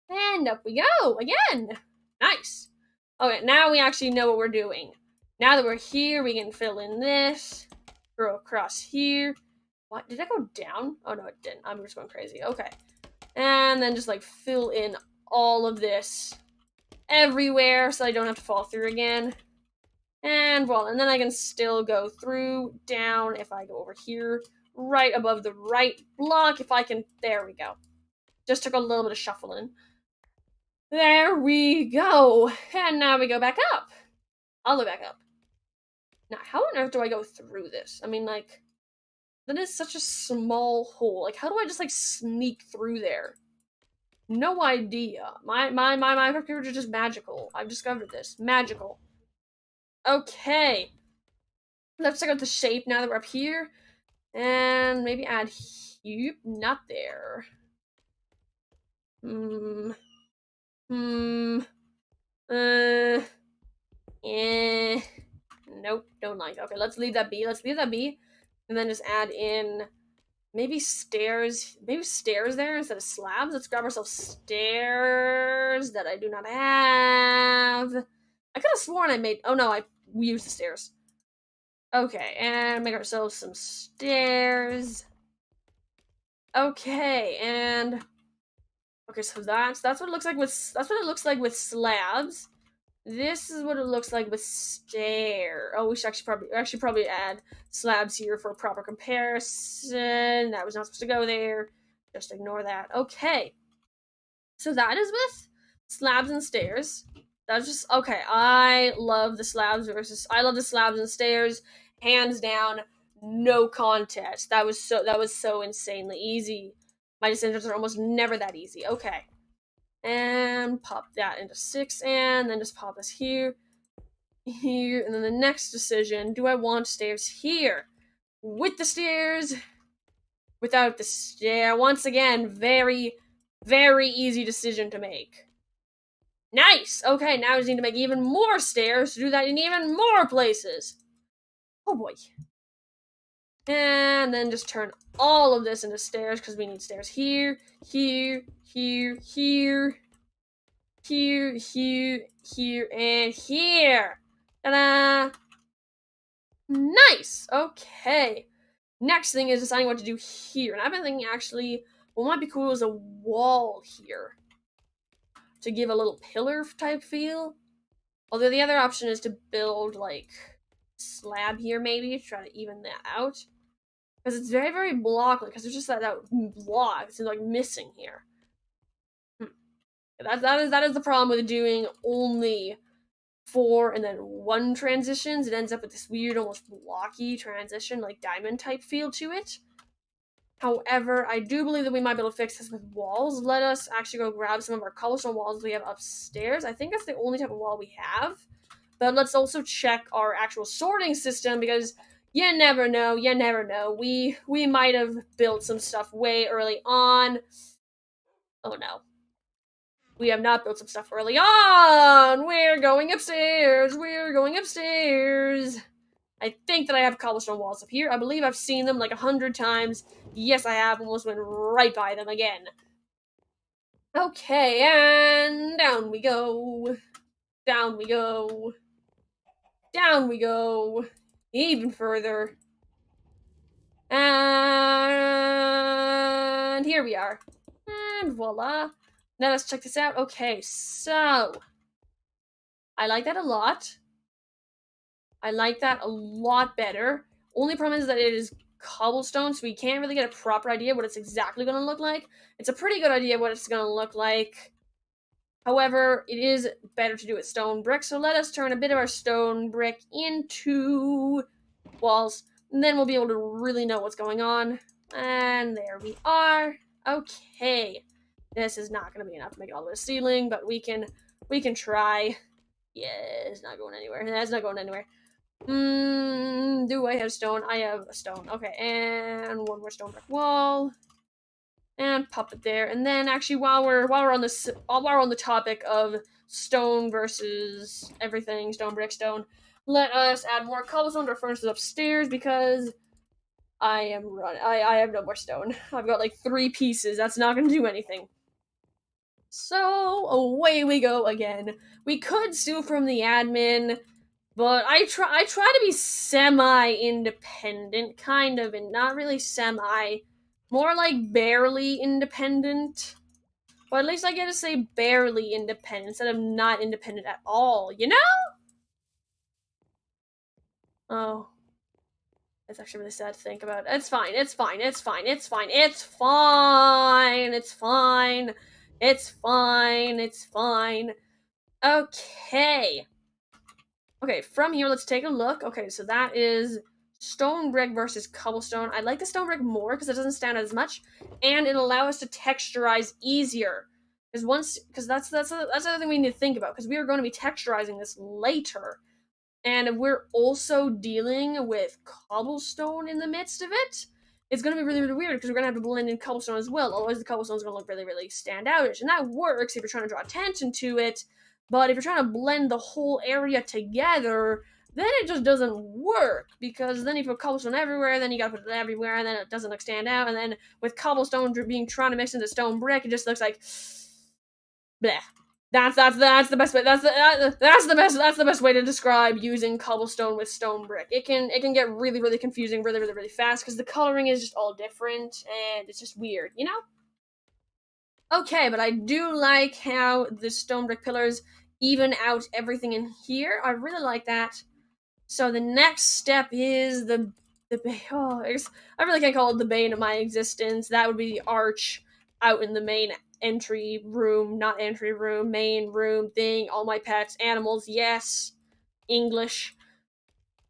And up we go again. Nice. Okay, now we actually know what we're doing. Now that we're here, we can fill in this. Go across here. What? Did I go down? Oh, no, it didn't. I'm just going crazy. Okay. And then just, like, fill in all of this everywhere so I don't have to fall through again. And, well, and then I can still go through, down, if I go over here, right above the right block, if I can. There we go. Just took a little bit of shuffling. There we go. And now we go back up. I'll go back up. Now, how on earth do I go through this? I mean, like, that is such a small hole. Like, how do I just, like, sneak through there? No idea. My computer is just magical. I've discovered this. Magical. Okay. Let's check out the shape now that we're up here. And maybe add here. Not there. Nope, don't like. Okay, let's leave that be. Let's leave that be. And then just add in maybe stairs. Maybe stairs there instead of slabs. Let's grab ourselves stairs that I do not have. I could have sworn I made. Oh no, we used the stairs. Okay, and make ourselves some stairs. Okay, and okay, so that's what it looks like with slabs. This is what it looks like with stair. Oh, we should actually probably add slabs here for a proper comparison. That was not supposed to go there. Just ignore that. Okay. So that is with slabs and stairs. That's just okay. I love the slabs and stairs. Hands down, no contest. That was so insanely easy. My decisions are almost never that easy. Okay. And pop that into 6, and then just pop this here, and then the next decision, do I want stairs here? With the stairs? Without the stair? Once again, very, very easy decision to make. Nice! Okay, now I just need to make even more stairs to do that in even more places. Oh boy. And then just turn all of this into stairs, because we need stairs here, here, here, here, here, and here. Ta-da! Nice! Okay. Next thing is deciding what to do here. And I've been thinking, actually, what might be cool is a wall here. To give a little pillar type feel. Although the other option is to build, like, slab here, maybe, to try to even that out. Because it's very, very blocky, because there's just that block. It's, like, missing here. That is the problem with doing only 4 and then 1 transitions. It ends up with this weird, almost blocky transition, like diamond type feel to it. However, I do believe that we might be able to fix this with walls. Let us actually go grab some of our cobblestone walls we have upstairs. I think that's the only type of wall we have. But let's also check our actual sorting system, because you never know, We might have built some stuff way early on. Oh no. We have not built some stuff early on! We're going upstairs! We're going upstairs! I think that I have cobblestone walls up here. I believe I've seen them like 100 times. Yes, I have. Almost went right by them again. Okay, and down we go. Down we go. Down we go. Even further. And here we are. And voila. Now let's check this out. Okay, so I like that a lot. I like that a lot better. Only problem is that it is cobblestone, so we can't really get a proper idea what it's exactly going to look like. It's a pretty good idea what it's going to look like. However, it is better to do with stone brick, so let us turn a bit of our stone brick into walls, and then we'll be able to really know what's going on. And there we are. Okay. This is not going to be enough to make it all the way to ceiling, but we can try. Yeah, it's not going anywhere. That's not going anywhere. Do I have stone? I have a stone. Okay, and one more stone brick wall. And pop it there. And then actually while we're on the topic of stone versus everything, stone, brick, stone, let us add more cobblestone to our furnaces upstairs because I have no more stone. I've got like 3 pieces. That's not gonna do anything. So away we go again. We could steal from the admin, but I try to be semi-independent, kind of, and not really semi. More like barely independent. But at least I get to say barely independent instead of not independent at all, you know? Oh. That's actually really sad to think about. It's fine, it's fine, it's fine, it's fine, it's fine, it's fine, it's fine, it's fine. Okay. Okay, from here, let's take a look. Okay, so that is stone brick versus cobblestone. I like the stone brick more because it doesn't stand out as much, and it allows us to texturize easier. Because that's the other thing we need to think about. Because we are going to be texturizing this later, and we're also dealing with cobblestone in the midst of it. It's going to be really, really weird because we're going to have to blend in cobblestone as well. Otherwise, the cobblestone's going to look really, really stand outish, and that works if you're trying to draw attention to it. But if you're trying to blend the whole area together, then it just doesn't work, because then you put cobblestone everywhere, then you gotta put it everywhere, and then it doesn't stand out, and then with cobblestone being trying to mix into stone brick, it just looks like bleh. That's the best way. That's the best way to describe using cobblestone with stone brick. It can get really, really confusing really, really, really fast because the coloring is just all different and it's just weird, you know? Okay, but I do like how the stone brick pillars even out everything in here. I really like that. So the next step is the I really can't call it the bane of my existence. That would be the arch out in the main entry room, not entry room, main room thing. All my pets, animals, yes, English.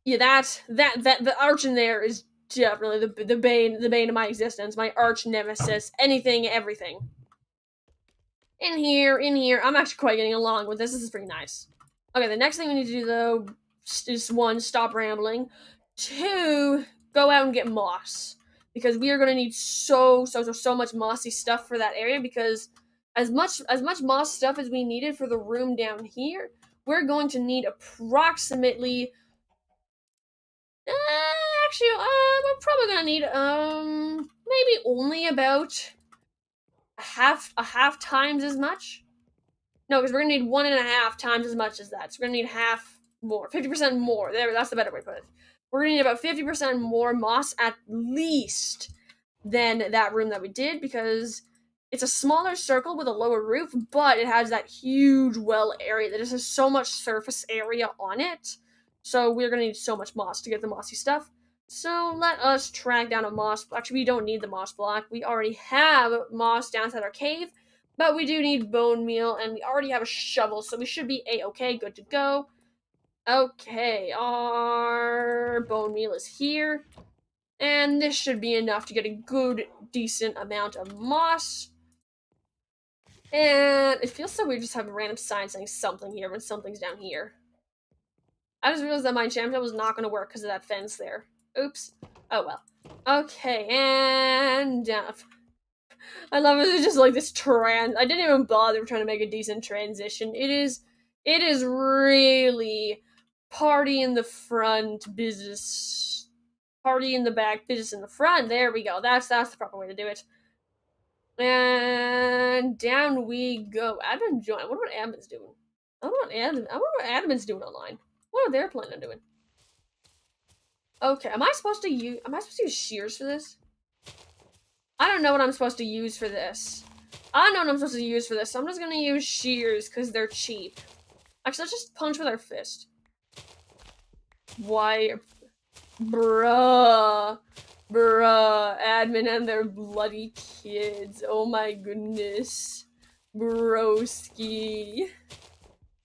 Yeah, that the arch in there is definitely the bane of my existence, my arch nemesis. Anything, everything. In here, I'm actually quite getting along with this. This is pretty nice. Okay, the next thing we need to do, though, is 1, stop rambling. 2, go out and get moss. Because we are going to need so much mossy stuff for that area, because as much moss stuff as we needed for the room down here, we're going to need approximately... actually, we're probably going to need, maybe only about a half times as much. No, because we're gonna need 1.5 times as much as that. So we're gonna need half more, 50% more. There, that's the better way to put it. We're gonna need about 50% more moss at least than that room that we did, because it's a smaller circle with a lower roof, but it has that huge well area that just has so much surface area on it. So we're gonna need so much moss to get the mossy stuff. So let us track down a moss. Actually, we don't need the moss block. We already have moss down inside our cave. But we do need bone meal, and we already have a shovel, so we should be a-okay, good to go. Okay, our bone meal is here. And this should be enough to get a good, decent amount of moss. And it feels so weird just having a random sign saying something here when something's down here. I just realized that my enchantment was not going to work because of that fence there. Oops. Oh well. Okay, and down. I love it. It's just like this I didn't even bother trying to make a decent transition. It is really party in the front, business. Party in the back, business in the front. There we go. That's the proper way to do it. And down we go. Admin join. What about admins doing? I wonder what admins doing online. What are they planning on doing? Okay, am I supposed to use shears for this? I don't know what I'm supposed to use for this. I don't know what I'm supposed to use for this, so I'm just gonna use shears because they're cheap. Actually, let's just punch with our fist. Why? Bruh. Admin and their bloody kids. Oh my goodness. Broski.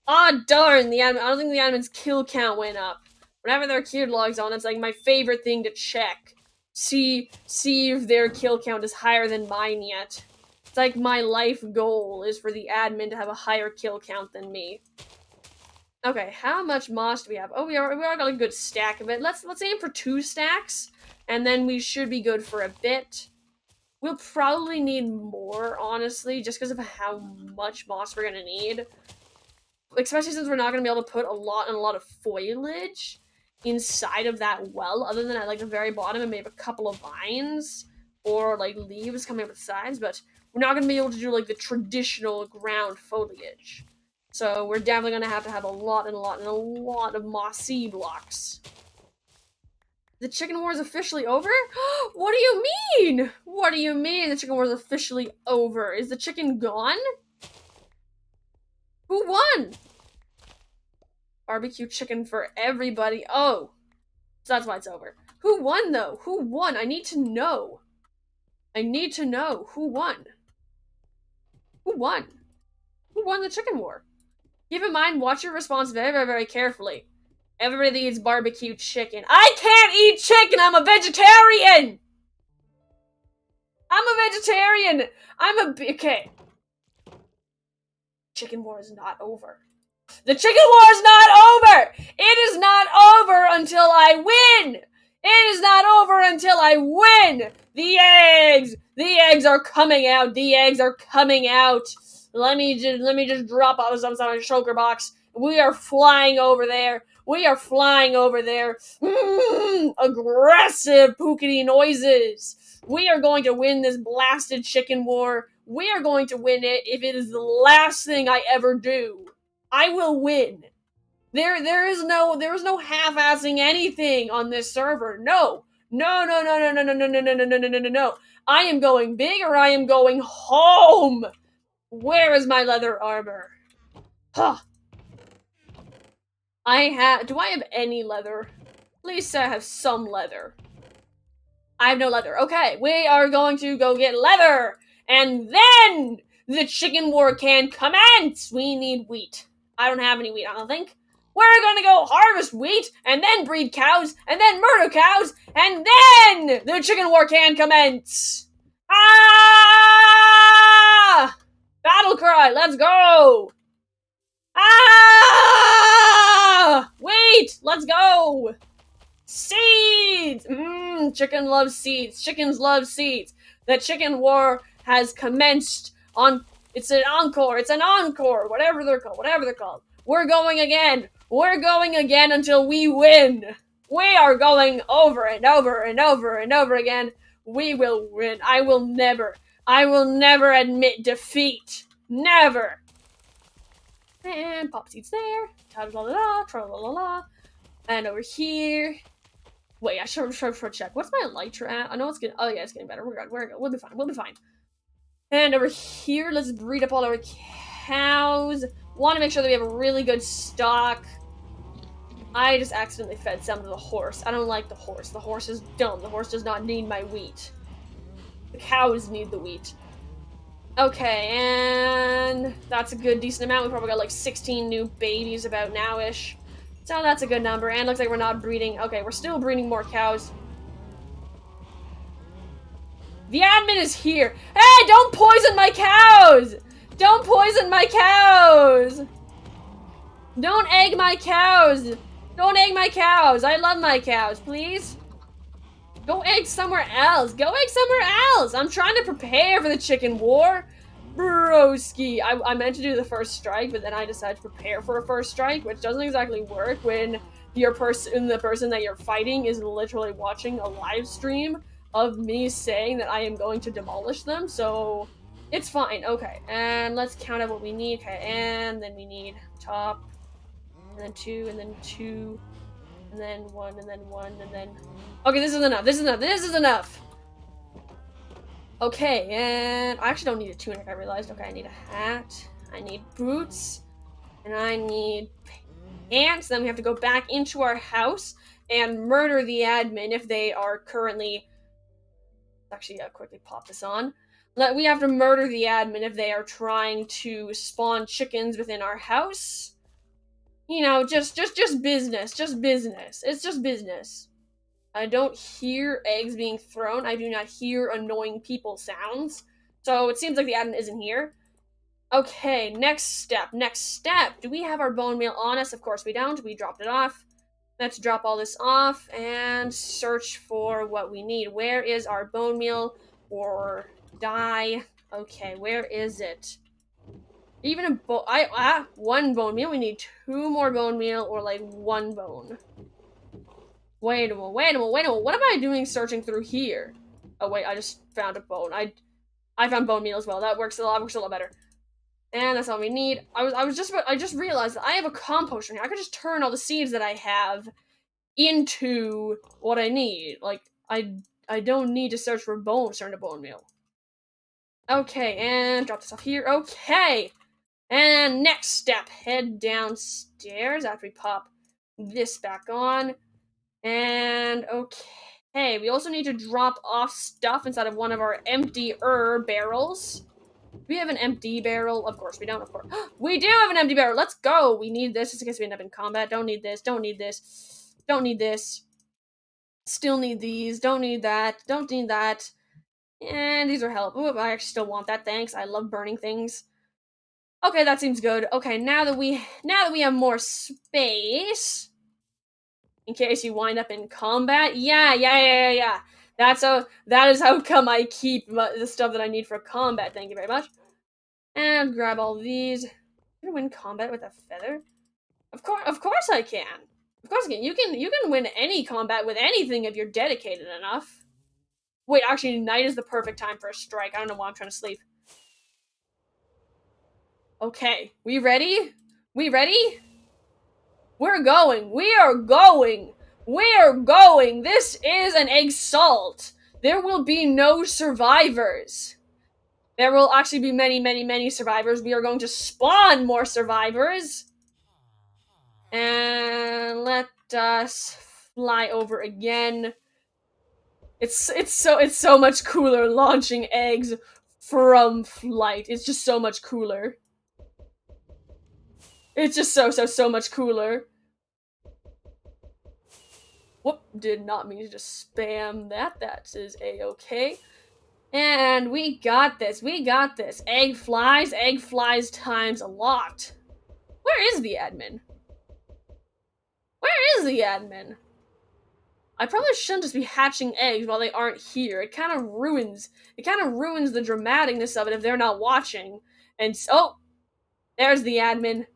Ah, darn, I don't think the admin's kill count went up. Whenever their kid logs on, it's like my favorite thing to check. See if their kill count is higher than mine yet. It's like my life goal is for the admin to have a higher kill count than me. Okay, how much moss do we have? Oh, we are got a good stack of it. Let's aim for 2 stacks, and then we should be good for a bit. We'll probably need more, honestly, just because of how much moss we're gonna need. Especially since we're not gonna be able to put a lot of foliage inside of that well, other than at like the very bottom and maybe a couple of vines or like leaves coming up the sides, but we're not gonna be able to do like the traditional ground foliage. So we're definitely gonna have a lot of mossy blocks. The chicken war is officially over? What do you mean? What do you mean the chicken war is officially over? Is the chicken gone? Who won? Barbecue chicken for everybody. Oh, so that's why it's over. Who won, though? Who won? I need to know. I need to know. Who won? Who won? Who won the chicken war? Keep in mind, watch your response very carefully. Everybody eats barbecue chicken. I can't eat chicken! I'm a vegetarian! I'm a vegetarian! Okay. Chicken war is not over. The chicken war is not over! It is not over until I win! It is not over until I win! The eggs are coming out! The eggs are coming out! Let me just drop out some on a shulker box. We are flying over there. We are flying over there. Aggressive pookity noises. We are going to win this blasted chicken war. We are going to win it if it is the last thing I ever do. I will win. There is no half-assing anything on this server. No. No. I am going big or I am going home. Where is my leather armor? Huh. Do I have any leather? Please say I have some leather. I have no leather. Okay, we are going to go get leather. And then the chicken war can commence. We need wheat. I don't have any wheat, I don't think. We're gonna go harvest wheat, and then breed cows, and then murder cows, and then the chicken war can commence. Ah! Battle cry, let's go! Ah! Wait, let's go! Seeds! Chicken loves seeds. Chickens love seeds. The chicken war has commenced on... It's an encore. Whatever they're called. We're going again. We're going again until we win. We are going over and over again. We will win. I will never admit defeat. Never. And pop seeds there. Ta-da-la-la, tra-la-la-la. And over here. Wait, I should check. What's my elytra at? I know it's getting... Oh, yeah, it's getting better. We're good. We'll be fine. And over here, let's breed up all our cows. Want to make sure that we have a really good stock. I just accidentally fed some to the horse. I don't like the horse. The horse is dumb. The horse does not need my wheat. The cows need the wheat. Okay, and that's a good, decent amount. We probably got like 16 new babies about now-ish. So that's a good number, and looks like we're not breeding. Okay, we're still breeding more cows. The admin is here. Hey, don't poison my cows! Don't poison my cows! Don't egg my cows! Don't egg my cows! I love my cows, please? Go egg somewhere else. Go egg somewhere else. I'm trying to prepare for the chicken war. Broski. I meant to do the first strike, but then I decided to prepare for a first strike, which doesn't exactly work when the person that you're fighting is literally watching a live stream of me saying that I am going to demolish them, so it's fine. Okay, and let's count out what we need. Okay, and then we need top, and then two, and then two, and then one, and then one, and then... Okay, this is enough. This is enough. This is enough. Okay, and I actually don't need a tunic, I realized. Okay, I need a hat, I need boots, and I need pants. Then we have to go back into our house and murder the admin if they are currently... Actually, quickly pop this on. We have to murder the admin if they are trying to spawn chickens within our house. You know, just business. Just business. It's just business. I don't hear eggs being thrown. I do not hear annoying people sounds. So it seems like the admin isn't here. Okay, next step. Next step. Do we have our bone meal on us? Of course we don't. We dropped it off. Let's drop all this off and search for what we need. Where is our bone meal or dye? Okay, where is it? Even a one bone meal. We need 2 more bone meal or like 1 bone. Wait a minute, wait a minute, wait a minute. What am I doing searching through here? Oh wait, I just found a bone. I found bone meal as well. That works a lot better. And that's all we need. I just realized that I have a composter here. I could just turn all the seeds that I have into what I need. Like, I don't need to search for bones to turn to bone meal. Okay, and drop this off here. Okay! And next step, head downstairs after we pop this back on. And okay, we also need to drop off stuff inside of one of our empty-er barrels. Do we have an empty barrel? Of course we don't, of course. We do have an empty barrel! Let's go! We need this just in case we end up in combat. Don't need this, don't need this. Don't need this. Still need these. Don't need that. Don't need that. And these are help. Ooh, I actually still want that, thanks. I love burning things. Okay, that seems good. Okay, now that we have more space, in case you wind up in combat, yeah. That is how come I keep the stuff that I need for combat. Thank you very much. And grab all these. Can I win combat with a feather? Of course I can. Of course I can. You can win any combat with anything if you're dedicated enough. Wait, actually, night is the perfect time for a strike. I don't know why I'm trying to sleep. Okay, we ready? We ready? We're going. We are going. We're going. This is an assault. There will be no survivors. There will actually be many survivors. We are going to spawn more survivors. And let us fly over again. It's so much cooler launching eggs from flight. It's just so much cooler. It's just so much cooler. Whoop, did not mean to just spam that. That is a-okay. And we got this. We got this. Egg flies times a lot. Where is the admin? Where is the admin? I probably shouldn't just be hatching eggs while they aren't here. It kind of ruins the dramaticness of it if they're not watching. And so, there's the admin.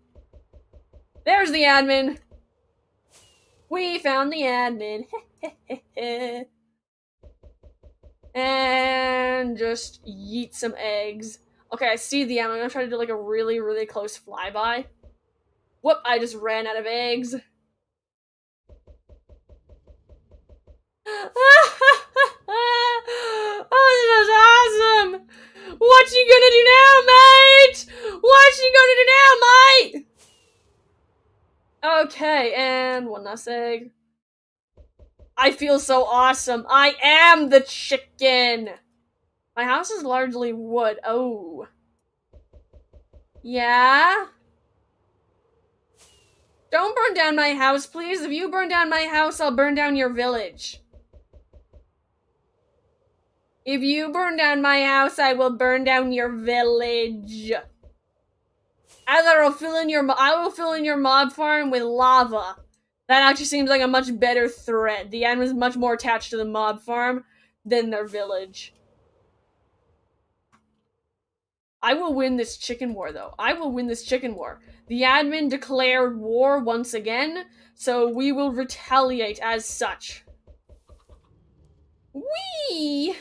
There's the admin. We found the admin. And just yeet some eggs. Okay, I see the admin. I'm gonna try to do like a really close flyby. Whoop, I just ran out of eggs. Oh, this is awesome! What you gonna do now, mate? What you gonna do now, mate? Okay, and one last egg. I feel so awesome. I am the chicken. My house is largely wood. Oh. Yeah? Don't burn down my house, please. If you burn down my house, I'll burn down your village. If you burn down my house, I will burn down your village. I will fill in your mob farm with lava. That actually seems like a much better threat. The admin is much more attached to the mob farm than their village. I will win this chicken war, though. I will win this chicken war. The admin declared war once again, so we will retaliate as such. Whee!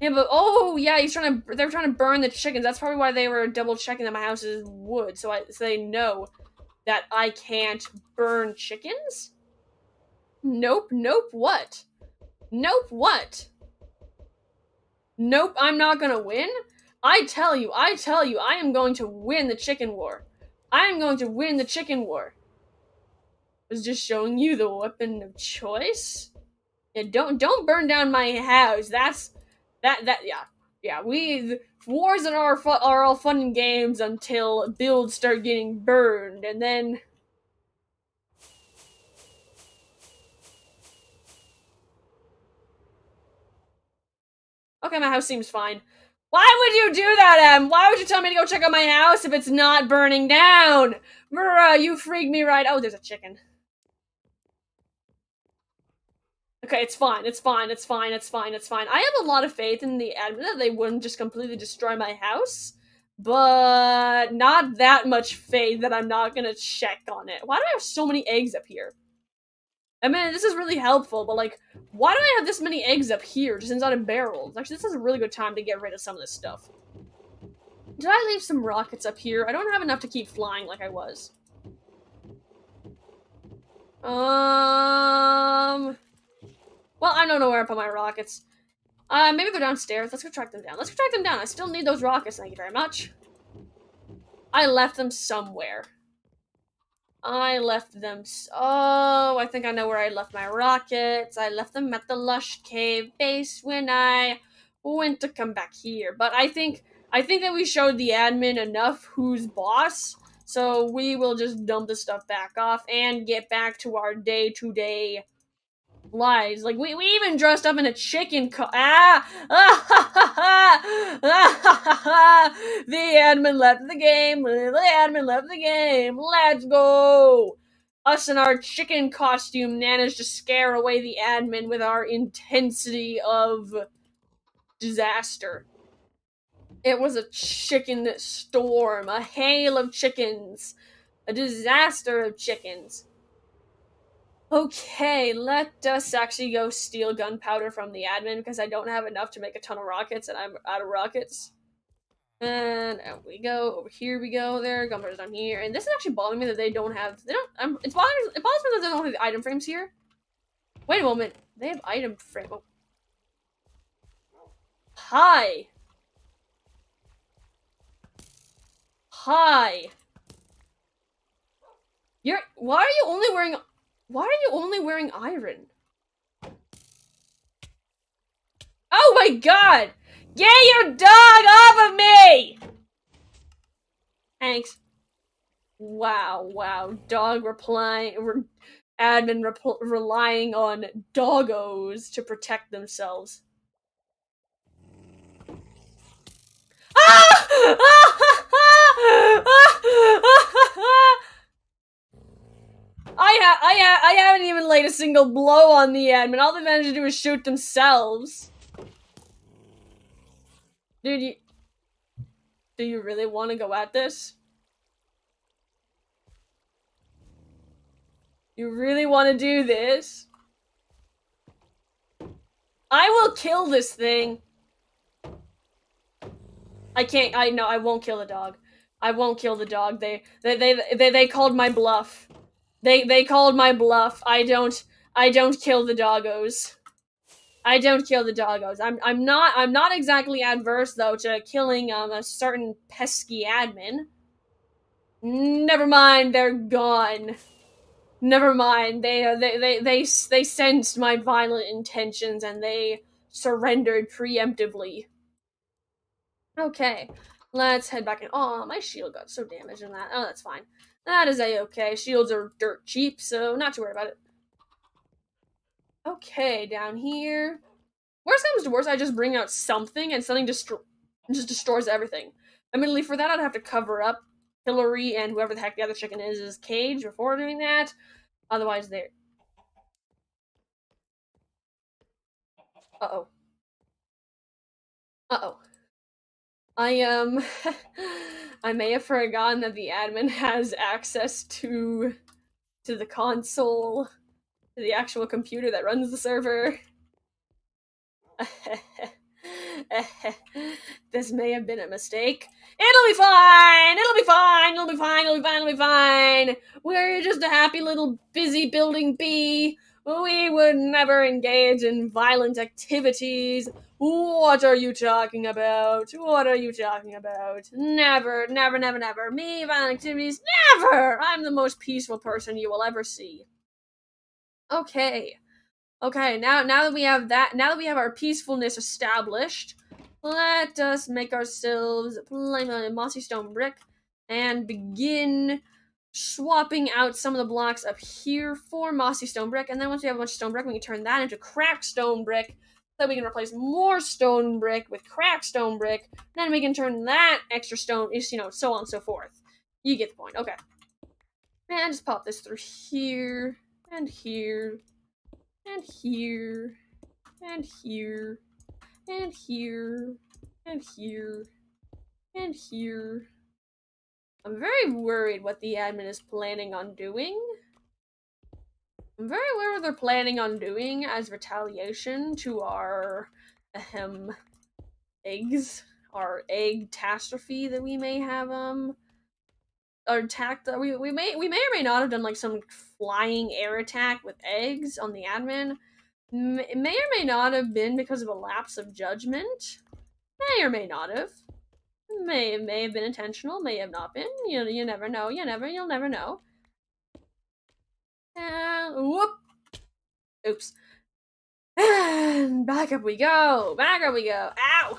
Yeah, but oh yeah, they're trying to burn the chickens. That's probably why they were double checking that my house is wood, so they know that I can't burn chickens? Nope, what? Nope, what? Nope, I'm not gonna win? I tell you, I am going to win the chicken war. I am going to win the chicken war. I was just showing you the weapon of choice. Yeah, don't burn down my house. Yeah. Wars are all fun and games until builds start getting burned, and then. Okay, my house seems fine. Why would you do that, Em? Why would you tell me to go check out my house if it's not burning down? Bruh, you freaked me right. Oh, there's a chicken. Okay, it's fine. I have a lot of faith in the admin that they wouldn't just completely destroy my house, but not that much faith that I'm not gonna check on it. Why do I have so many eggs up here? I mean, this is really helpful, but like, why do I have this many eggs up here just inside of barrels? Actually, this is a really good time to get rid of some of this stuff. Did I leave some rockets up here? I don't have enough to keep flying like I was. Well, I don't know where I put my rockets. Maybe they're downstairs. Let's go track them down. I still need those rockets, thank you very much. I left them somewhere. Oh, I think I know where I left my rockets. I left them at the Lush Cave base when I went to come back here. But I think that we showed the admin enough who's boss, so we will just dump the stuff back off and get back to our day-to-day lies. Like, we even dressed up in a chicken The admin left the game. Let's go. Us in our chicken costume managed to scare away the admin with our intensity of disaster. It was a chicken storm, a hail of chickens, a disaster of chickens. Okay, let us actually go steal gunpowder from the admin because I don't have enough to make a ton of rockets and I'm out of rockets. And out we go. Over here we go. There, gunpowder's down here. And this is actually bothering me that it bothers me that they don't have the item frames here. Wait a moment. They have item frame. Oh. Hi. Why are you only wearing iron? Oh my god! Get your dog off of me! Thanks. Wow. Dog admin relying on doggos to protect themselves. I haven't even laid a single blow on the admin. All they managed to do is shoot themselves. Dude, do you really want to go at this? You really want to do this? I will kill this thing. I won't kill the dog. I won't kill the dog. They called my bluff. They called my bluff. I don't kill the doggos. I don't kill the doggos. I'm not exactly adverse though to killing a certain pesky admin. Never mind, they're gone. Never mind. They sensed my violent intentions and they surrendered preemptively. Okay, let's head back in. Oh, my shield got so damaged in that. Oh, that's fine. That is a-okay. Shields are dirt cheap, so not to worry about it. Okay, down here. Worst comes to worst, I just bring out something and something just destroys everything. Admittedly, for that I'd have to cover up, Hillary and whoever the heck the other chicken is cage before doing that. Otherwise, they're. Uh-oh. Uh-oh. I I may have forgotten that the admin has access to the console, to the actual computer that runs the server. This may have been a mistake. It'll be fine! It'll be fine! It'll be fine! It'll be fine! It'll be fine! We're just a happy little busy building bee. We would never engage in violent activities. What are you talking about? What are you talking about? Never, never, never, never. Me, violent activities? Never! I'm the most peaceful person you will ever see. Okay. Okay, now that we have that, now that we have our peacefulness established, let us make ourselves plain mossy stone brick and begin swapping out some of the blocks up here for mossy stone brick. And then once we have a bunch of stone brick, we can turn that into cracked stone brick. So we can replace more stone brick with cracked stone brick. Then we can turn that extra stone, so on and so forth. You get the point. Okay. And just pop this through here and here. And here, and here, and here, and here, and here. I'm very worried what the admin is planning on doing. I'm very worried what they're planning on doing as retaliation to our, eggs. Our egg catastrophe that we may have, or attack that we may or may not have done like some flying air attack with eggs on the admin. It may or may not have been because of a lapse of judgment. May or may not have. May have been intentional. May have not been. You never know. You'll never know. And whoop. Oops. And back up we go. Back up we go. Ow.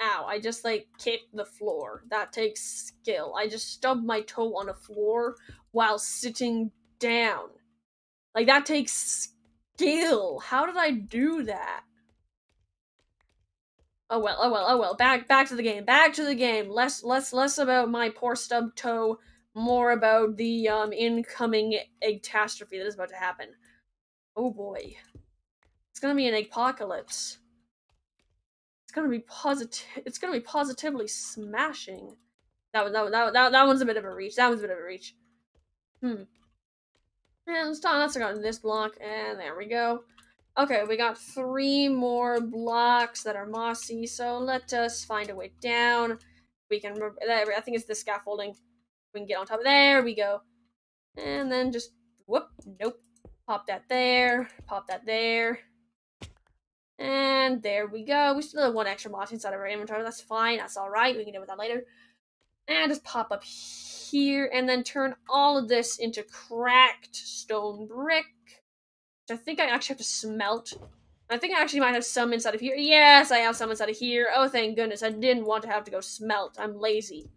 Ow. I just kicked the floor. That takes skill. I just stubbed my toe on a floor while sitting down. That takes skill. How did I do that? Oh well. Back to the game. Back to the game. Less about my poor stub toe, more about the incoming catastrophe that is about to happen. Oh boy. It's gonna be an apocalypse. It's gonna be positively smashing. That one's a bit of a reach. That one's a bit of a reach. And let's go on this block, and there we go. Okay, we got 3 more blocks that are mossy, so let us find a way down. We can, I think it's the scaffolding. We can get on top of there, we go. And then just, whoop, nope. Pop that there, and there we go. We still have 1 extra moss inside of our inventory, that's fine, that's alright, we can deal with that later. And just pop up here, and then turn all of this into cracked stone brick. I think I actually have to smelt. I think I actually might have some inside of here. Yes, I have some inside of here. Oh, thank goodness. I didn't want to have to go smelt. I'm lazy.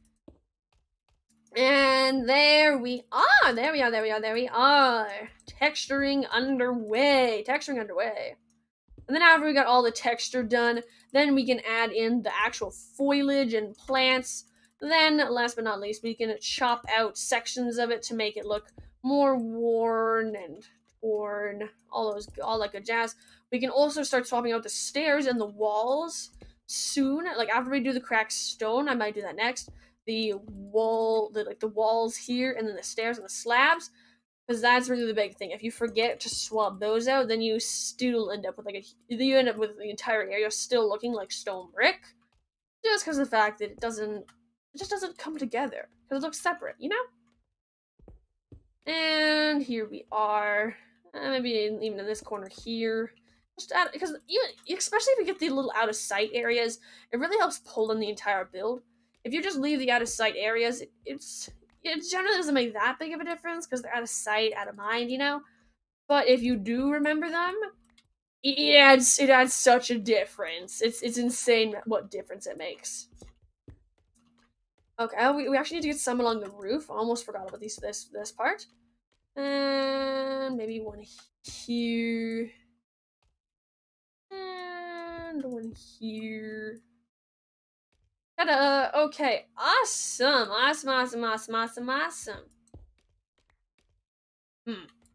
And there we are. There we are. Texturing underway. And then after we got all the texture done, then we can add in the actual foliage and plants. Then, last but not least, we can chop out sections of it to make it look more worn and torn, all that good jazz. We can also start swapping out the stairs and the walls soon. After we do the cracked stone, I might do that next. The walls here, and then the stairs and the slabs. Because that's really the big thing. If you forget to swap those out, then you still end up with the entire area still looking like stone brick. Just because of the fact that it just doesn't come together. Because it looks separate, And here we are. Maybe even in this corner here. Because especially if you get the little out of sight areas, it really helps pull in the entire build. If you just leave the out of sight areas, it generally doesn't make that big of a difference because they're out of sight, out of mind, But if you do remember them, it adds such a difference. It's insane what difference it makes. Okay, we actually need to get some along the roof. I almost forgot about this part. And maybe one here. And one here. Ta-da! Okay, awesome, awesome, awesome, awesome, awesome, awesome.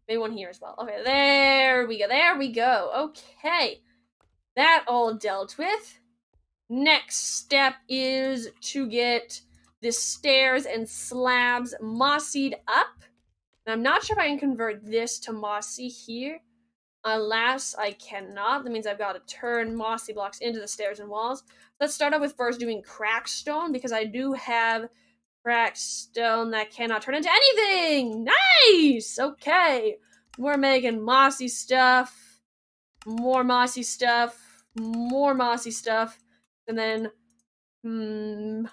Maybe one here as well. Okay, there we go, there we go. Okay, that all dealt with. Next step is to get the stairs and slabs mossied up. And I'm not sure if I can convert this to mossy here. Alas, I cannot. That means I've got to turn mossy blocks into the stairs and walls. Let's start out with first doing cracked stone, because I do have cracked stone that cannot turn into anything. Nice! Okay. We're making mossy stuff, more mossy stuff, more mossy stuff, and then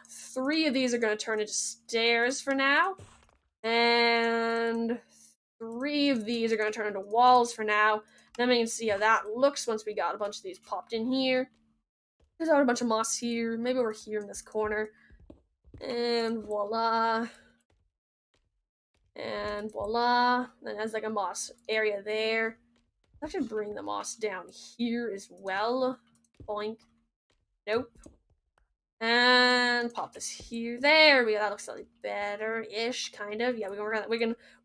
3 of these are going to turn into stairs for now, and 3 of these are going to turn into walls for now. Then we can see how that looks once we got a bunch of these popped in here. There's a bunch of moss here, maybe over here in this corner, and voila. And voila. Then it has like a moss area there. I should bring the moss down here as well. Boink. Nope. And pop this here. There we go. That looks slightly better-ish, kind of. Yeah, we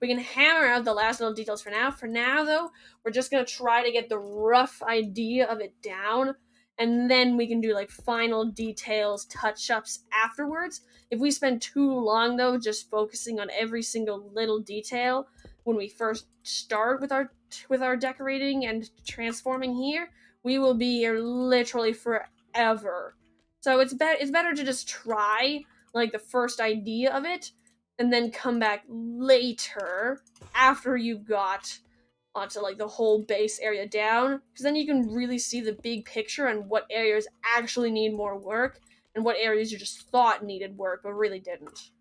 can hammer out the last little details for now. For now, though, we're just gonna try to get the rough idea of it down, and then we can do like final details, touch-ups afterwards. If we spend too long, though, just focusing on every single little detail when we first start with our decorating and transforming here, we will be here literally forever. So it's better to just try like the first idea of it, and then come back later after you've got onto like the whole base area down, because then you can really see the big picture and what areas actually need more work and what areas you just thought needed work but really didn't.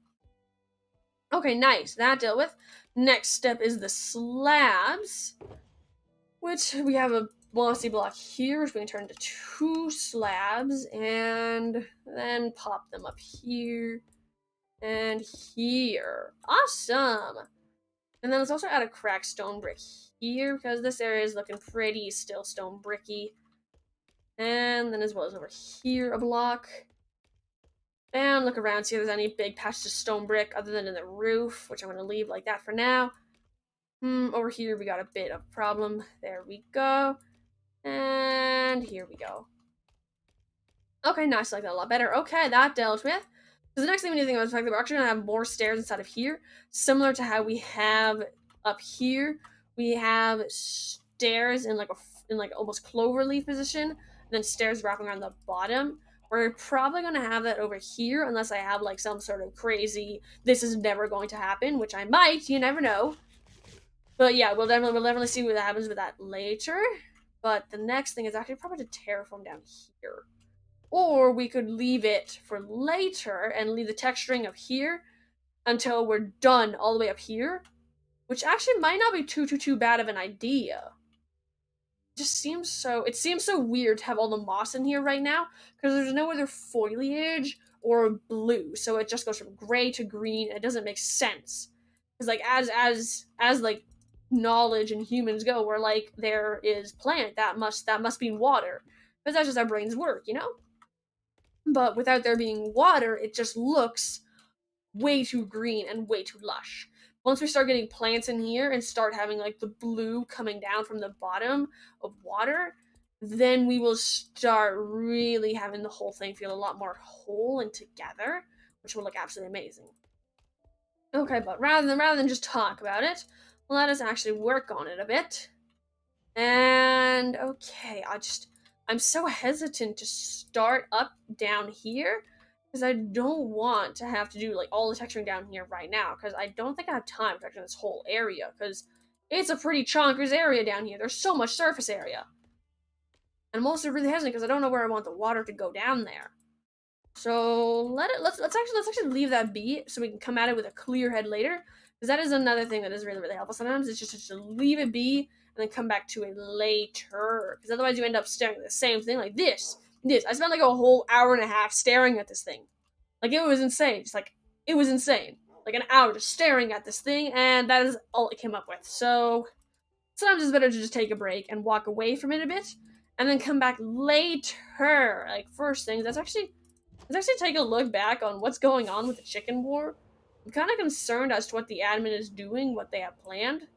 Okay, nice. That dealt with. Next step is the slabs, which we have a mossy block here, which we can turn into 2 slabs, and then pop them up here and here. Awesome! And then let's also add a cracked stone brick here, because this area is looking pretty still stone bricky. And then as well as over here a block. And look around, see if there's any big patches of stone brick other than in the roof, which I'm going to leave like that for now. Over here we got a bit of problem. There we go. And here we go. Okay, nice, I like that a lot better. Okay, that dealt with. So the next thing we need to think about is the fact that we're actually going to have more stairs inside of here, similar to how we have up here. We have stairs in like almost cloverleaf position, and then stairs wrapping around the bottom. We're probably going to have that over here, unless I have like some sort of crazy, this is never going to happen, which I might, you never know. But yeah, we'll definitely see what happens with that later. But the next thing is actually probably to terraform down here. Or we could leave it for later and leave the texturing up here until we're done all the way up here, which actually might not be too bad of an idea. It seems so weird to have all the moss in here right now, because there's no other foliage or blue, so it just goes from gray to green, and it doesn't make sense. Because like as like knowledge and humans go, we're like, there is plant, that must be water. Because that's just how brains work, you know? But without there being water, it just looks way too green and way too lush. Once we start getting plants in here and start having like the blue coming down from the bottom of water, then we will start really having the whole thing feel a lot more whole and together, which will look absolutely amazing. Okay, but rather than just talk about it, let us actually work on it a bit. And okay, I'm so hesitant to start up down here, because I don't want to have to do like all the texturing down here right now, because I don't think I have time to texture this whole area, because it's a pretty chonkers area down here. There's so much surface area. And I'm also really hesitant because I don't know where I want the water to go down there. So let's actually leave that be, so we can come at it with a clear head later, because that is another thing that is really, really helpful sometimes. It's just to leave it be and then come back to it later, because otherwise you end up staring at the same thing like this. I spent like a whole hour and a half staring at this thing. Like, it was insane. It was insane. Like an hour just staring at this thing, and that is all it came up with. So sometimes it's better to just take a break and walk away from it a bit, and then come back later. Like, first thing, that's actually Let's actually take a look back on what's going on with the chicken war. I'm kind of concerned as to what the admin is doing, what they have planned.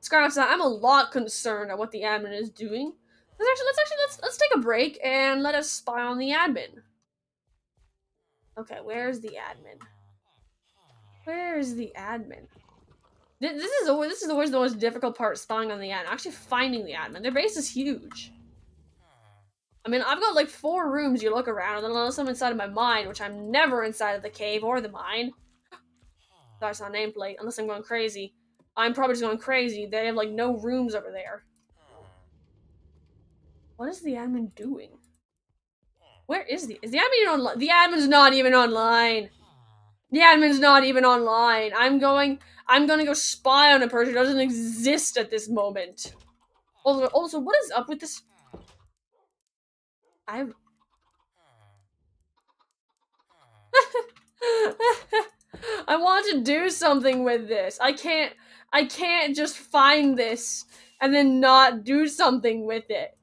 Scratch that. I'm a lot concerned at what the admin is doing. Let's take a break and let us spy on the admin. Okay, where's the admin? Where is the admin? This is always the most difficult part, spying on the admin. Actually finding the admin. Their base is huge. I mean, I've got like 4 rooms you look around, and then unless I'm inside of my mine, which I'm never inside of the cave or the mine. That's not nameplate, unless I'm going crazy. I'm probably just going crazy. They have like no rooms over there. What is the admin doing? Where is the admin even online? The admin's not even online. The admin's not even online. I'm gonna go spy on a person who doesn't exist at this moment. Also, what is up with this? I I want to do something with this. I can't just find this and then not do something with it.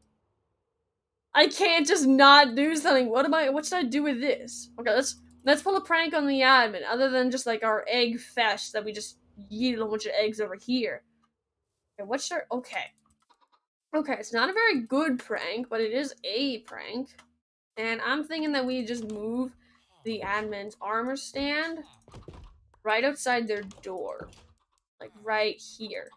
I can't just not do something. What should I do with this? Okay, let's pull a prank on the admin, other than just like our egg fest that we just yeeted a bunch of eggs over here. Okay, Okay, it's not a very good prank, but it is a prank. And I'm thinking that we just move the admin's armor stand right outside their door. Like right here.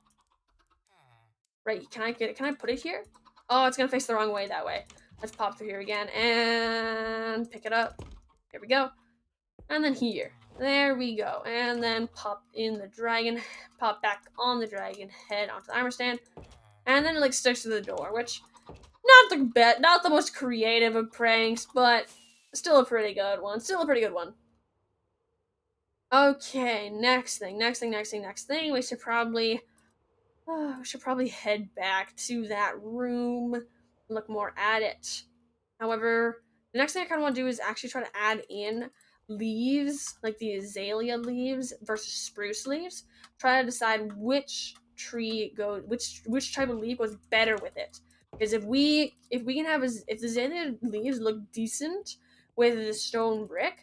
Right, can I put it here? Oh, it's gonna face the wrong way that way. Let's pop through here again and pick it up. There we go. And then here. There we go. And then pop in the dragon, pop back on the dragon head onto the armor stand. And then it like sticks to the door, which not the most creative of pranks, but still a pretty good one. Okay, next thing. We should probably head back to that room and look more at it. However, the next thing I kind of want to do is actually try to add in leaves, like the azalea leaves versus spruce leaves. Try to decide which which type of leaf goes better with it. Because if we can have if the azalea leaves look decent with the stone brick,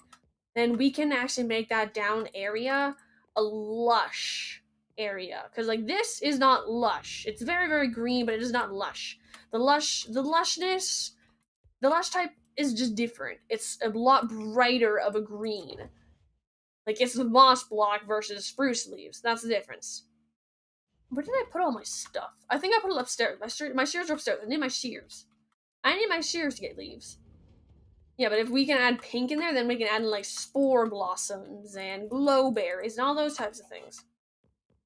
then we can actually make that down area a lush area. Because like this is not lush. It's very, very green, but it is not lush. The lushness, the lush type is just different. It's a lot brighter of a green. Like it's the moss block versus spruce leaves. That's the difference. Where did I put all my stuff? I think I put it upstairs. My shears are upstairs. I need my shears. I need my shears to get leaves. Yeah, but if we can add pink in there, then we can add in like spore blossoms and glowberries and all those types of things.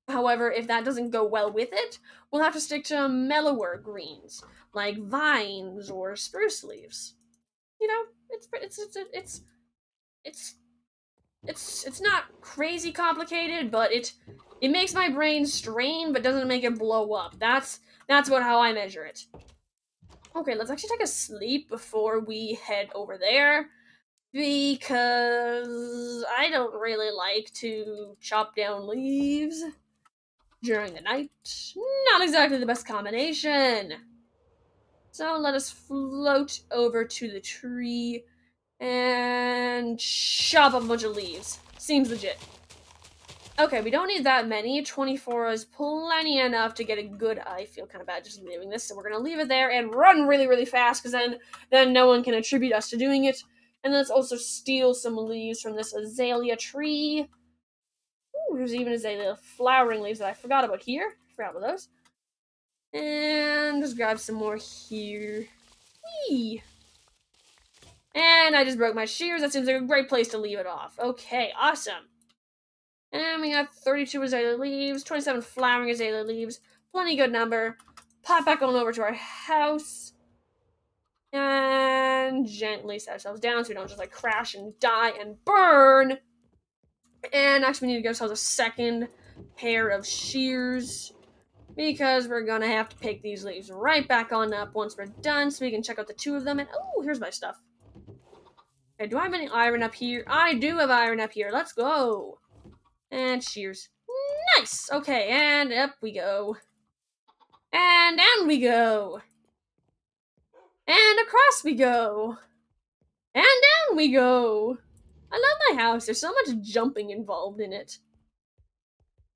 However, if that doesn't go well with it, we'll have to stick to mellower greens, like vines or spruce leaves. You know, it's not crazy complicated, but it makes my brain strain, but doesn't make it blow up. That's how I measure it. Okay, let's actually take a sleep before we head over there, because I don't really like to chop down leaves during the night. Not exactly the best combination. So let us float over to the tree and chop up a bunch of leaves. Seems legit. Okay, we don't need that many. 24 is plenty enough to get a good... I feel kind of bad just leaving this, so we're going to leave it there and run really, really fast, because then no one can attribute us to doing it. And let's also steal some leaves from this azalea tree. Ooh, there's even azalea flowering leaves that I forgot about here. Forgot about those. And just grab some more here. Whee! And I just broke my shears. That seems like a great place to leave it off. Okay, awesome. And we got 32 azalea leaves, 27 flowering azalea leaves. Plenty good number. Pop back on over to our house. And gently set ourselves down so we don't just like crash and die and burn. And actually we need to get ourselves a second pair of shears, because we're gonna have to pick these leaves right back on up once we're done, so we can check out the 2 of them. And oh, here's my stuff. Okay, do I have any iron up here? I do have iron up here. Let's go. And shears. Nice. Okay, and up we go. And down we go. And across we go. And down we go. I love my house. There's so much jumping involved in it.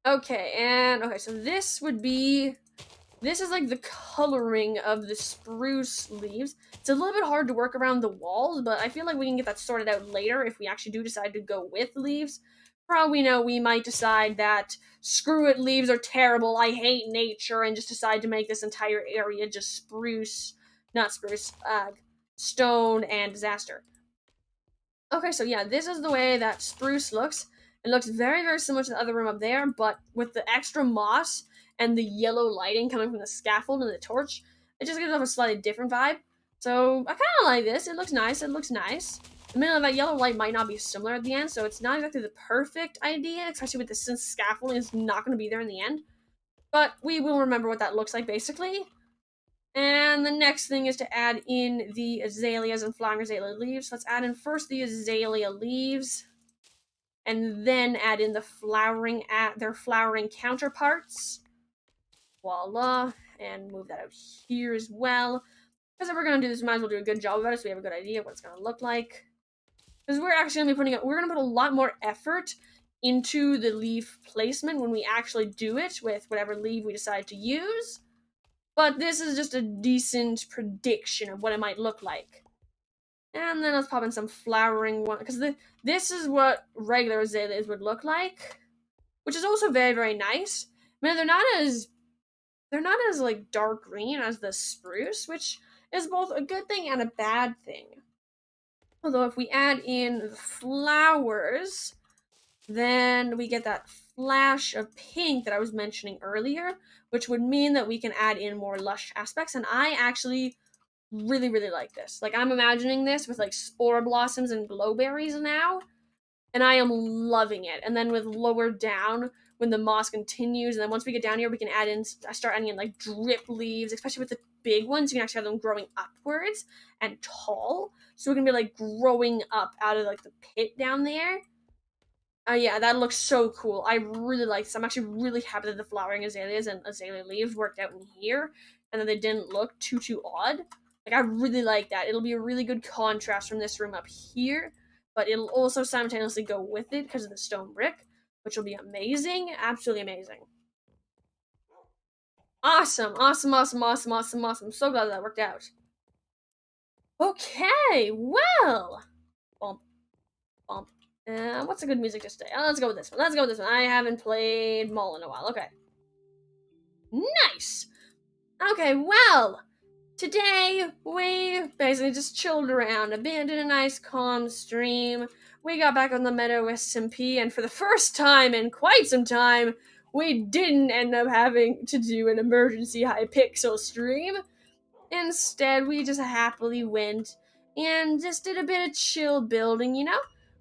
Okay, so this is like the coloring of the spruce leaves. It's a little bit hard to work around the walls, but I feel like we can get that sorted out later if we actually do decide to go with leaves. For all we know, we might decide that screw it, leaves are terrible, I hate nature, and just decide to make this entire area just not spruce, stone and disaster. Okay, so yeah, this is the way that spruce looks. It looks very, very similar to the other room up there, but with the extra moss and the yellow lighting coming from the scaffold and the torch, it just gives off a slightly different vibe. So I kind of like this. It looks nice. It looks nice. The middle of that yellow light might not be similar at the end, so it's not exactly the perfect idea, especially with the since scaffolding is not going to be there in the end. But we will remember what that looks like, basically. And the next thing is to add in the azaleas and flowering azalea leaves. Let's add in first the azalea leaves, and then add in their flowering counterparts. Voila, and move that out here as well. Because if we're gonna do this, we might as well do a good job of it, so we have a good idea of what it's gonna look like. Because we're actually gonna put a lot more effort into the leaf placement when we actually do it with whatever leaf we decide to use. But this is just a decent prediction of what it might look like. And then let's pop in some flowering one, because this is what regular azaleas would look like, which is also very, very nice. I mean, they're not as like dark green as the spruce, which is both a good thing and a bad thing. Although if we add in the flowers, then we get that flash of pink that I was mentioning earlier, which would mean that we can add in more lush aspects. And I actually really, really like this. Like, I'm imagining this with like spore blossoms and glowberries now, and I am loving it. And then with lower down, when the moss continues, and then once we get down here, we can start adding in like drip leaves, especially with the big ones. You can actually have them growing upwards and tall, so we're gonna be like growing up out of like the pit down there. Yeah, that looks so cool. I really like this. I'm actually really happy that the flowering azaleas and azalea leaves worked out in here, and that they didn't look too odd. Like, I really like that. It'll be a really good contrast from this room up here, but it'll also simultaneously go with it because of the stone brick, which will be amazing. Absolutely amazing. Awesome, awesome, awesome, awesome, awesome, awesome. So glad that worked out. Okay, well. Bump, bump. What's a good music to stay? Let's go with this one. Let's go with this one. I haven't played Mall in a while. Okay. Nice! Okay, well, today we basically just chilled around a bit, did a nice calm stream. We got back on the Meadow SMP, and for the first time in quite some time, we didn't end up having to do an emergency Hypixel stream. Instead, we just happily went and just did a bit of chill building,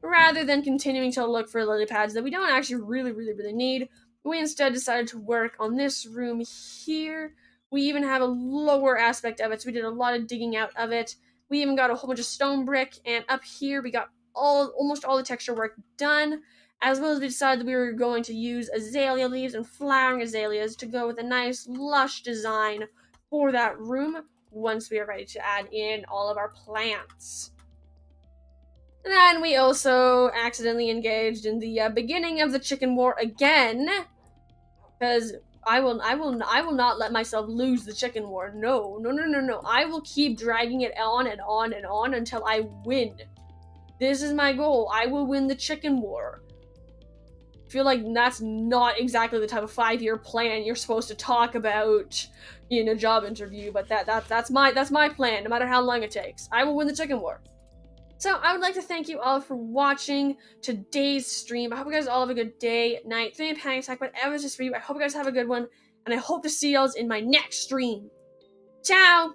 Rather than continuing to look for lily pads that we don't actually really need, we instead decided to work on this room here. We even have a lower aspect of it, so we did a lot of digging out of it. We even got a whole bunch of stone brick, and up here we got almost all the texture work done, as well as we decided that we were going to use azalea leaves and flowering azaleas to go with a nice lush design for that room once we are ready to add in all of our plants. And then we also accidentally engaged in the beginning of the chicken war again, because I will not let myself lose the chicken war. No. I will keep dragging it on and on and on until I win. This is my goal. I will win the chicken war. I feel like that's not exactly the type of 5-year plan you're supposed to talk about in a job interview, but that's my plan, no matter how long it takes. I will win the chicken war. So I would like to thank you all for watching today's stream. I hope you guys all have a good day, night, panic attack, whatever's just for you. I hope you guys have a good one, and I hope to see y'all in my next stream. Ciao!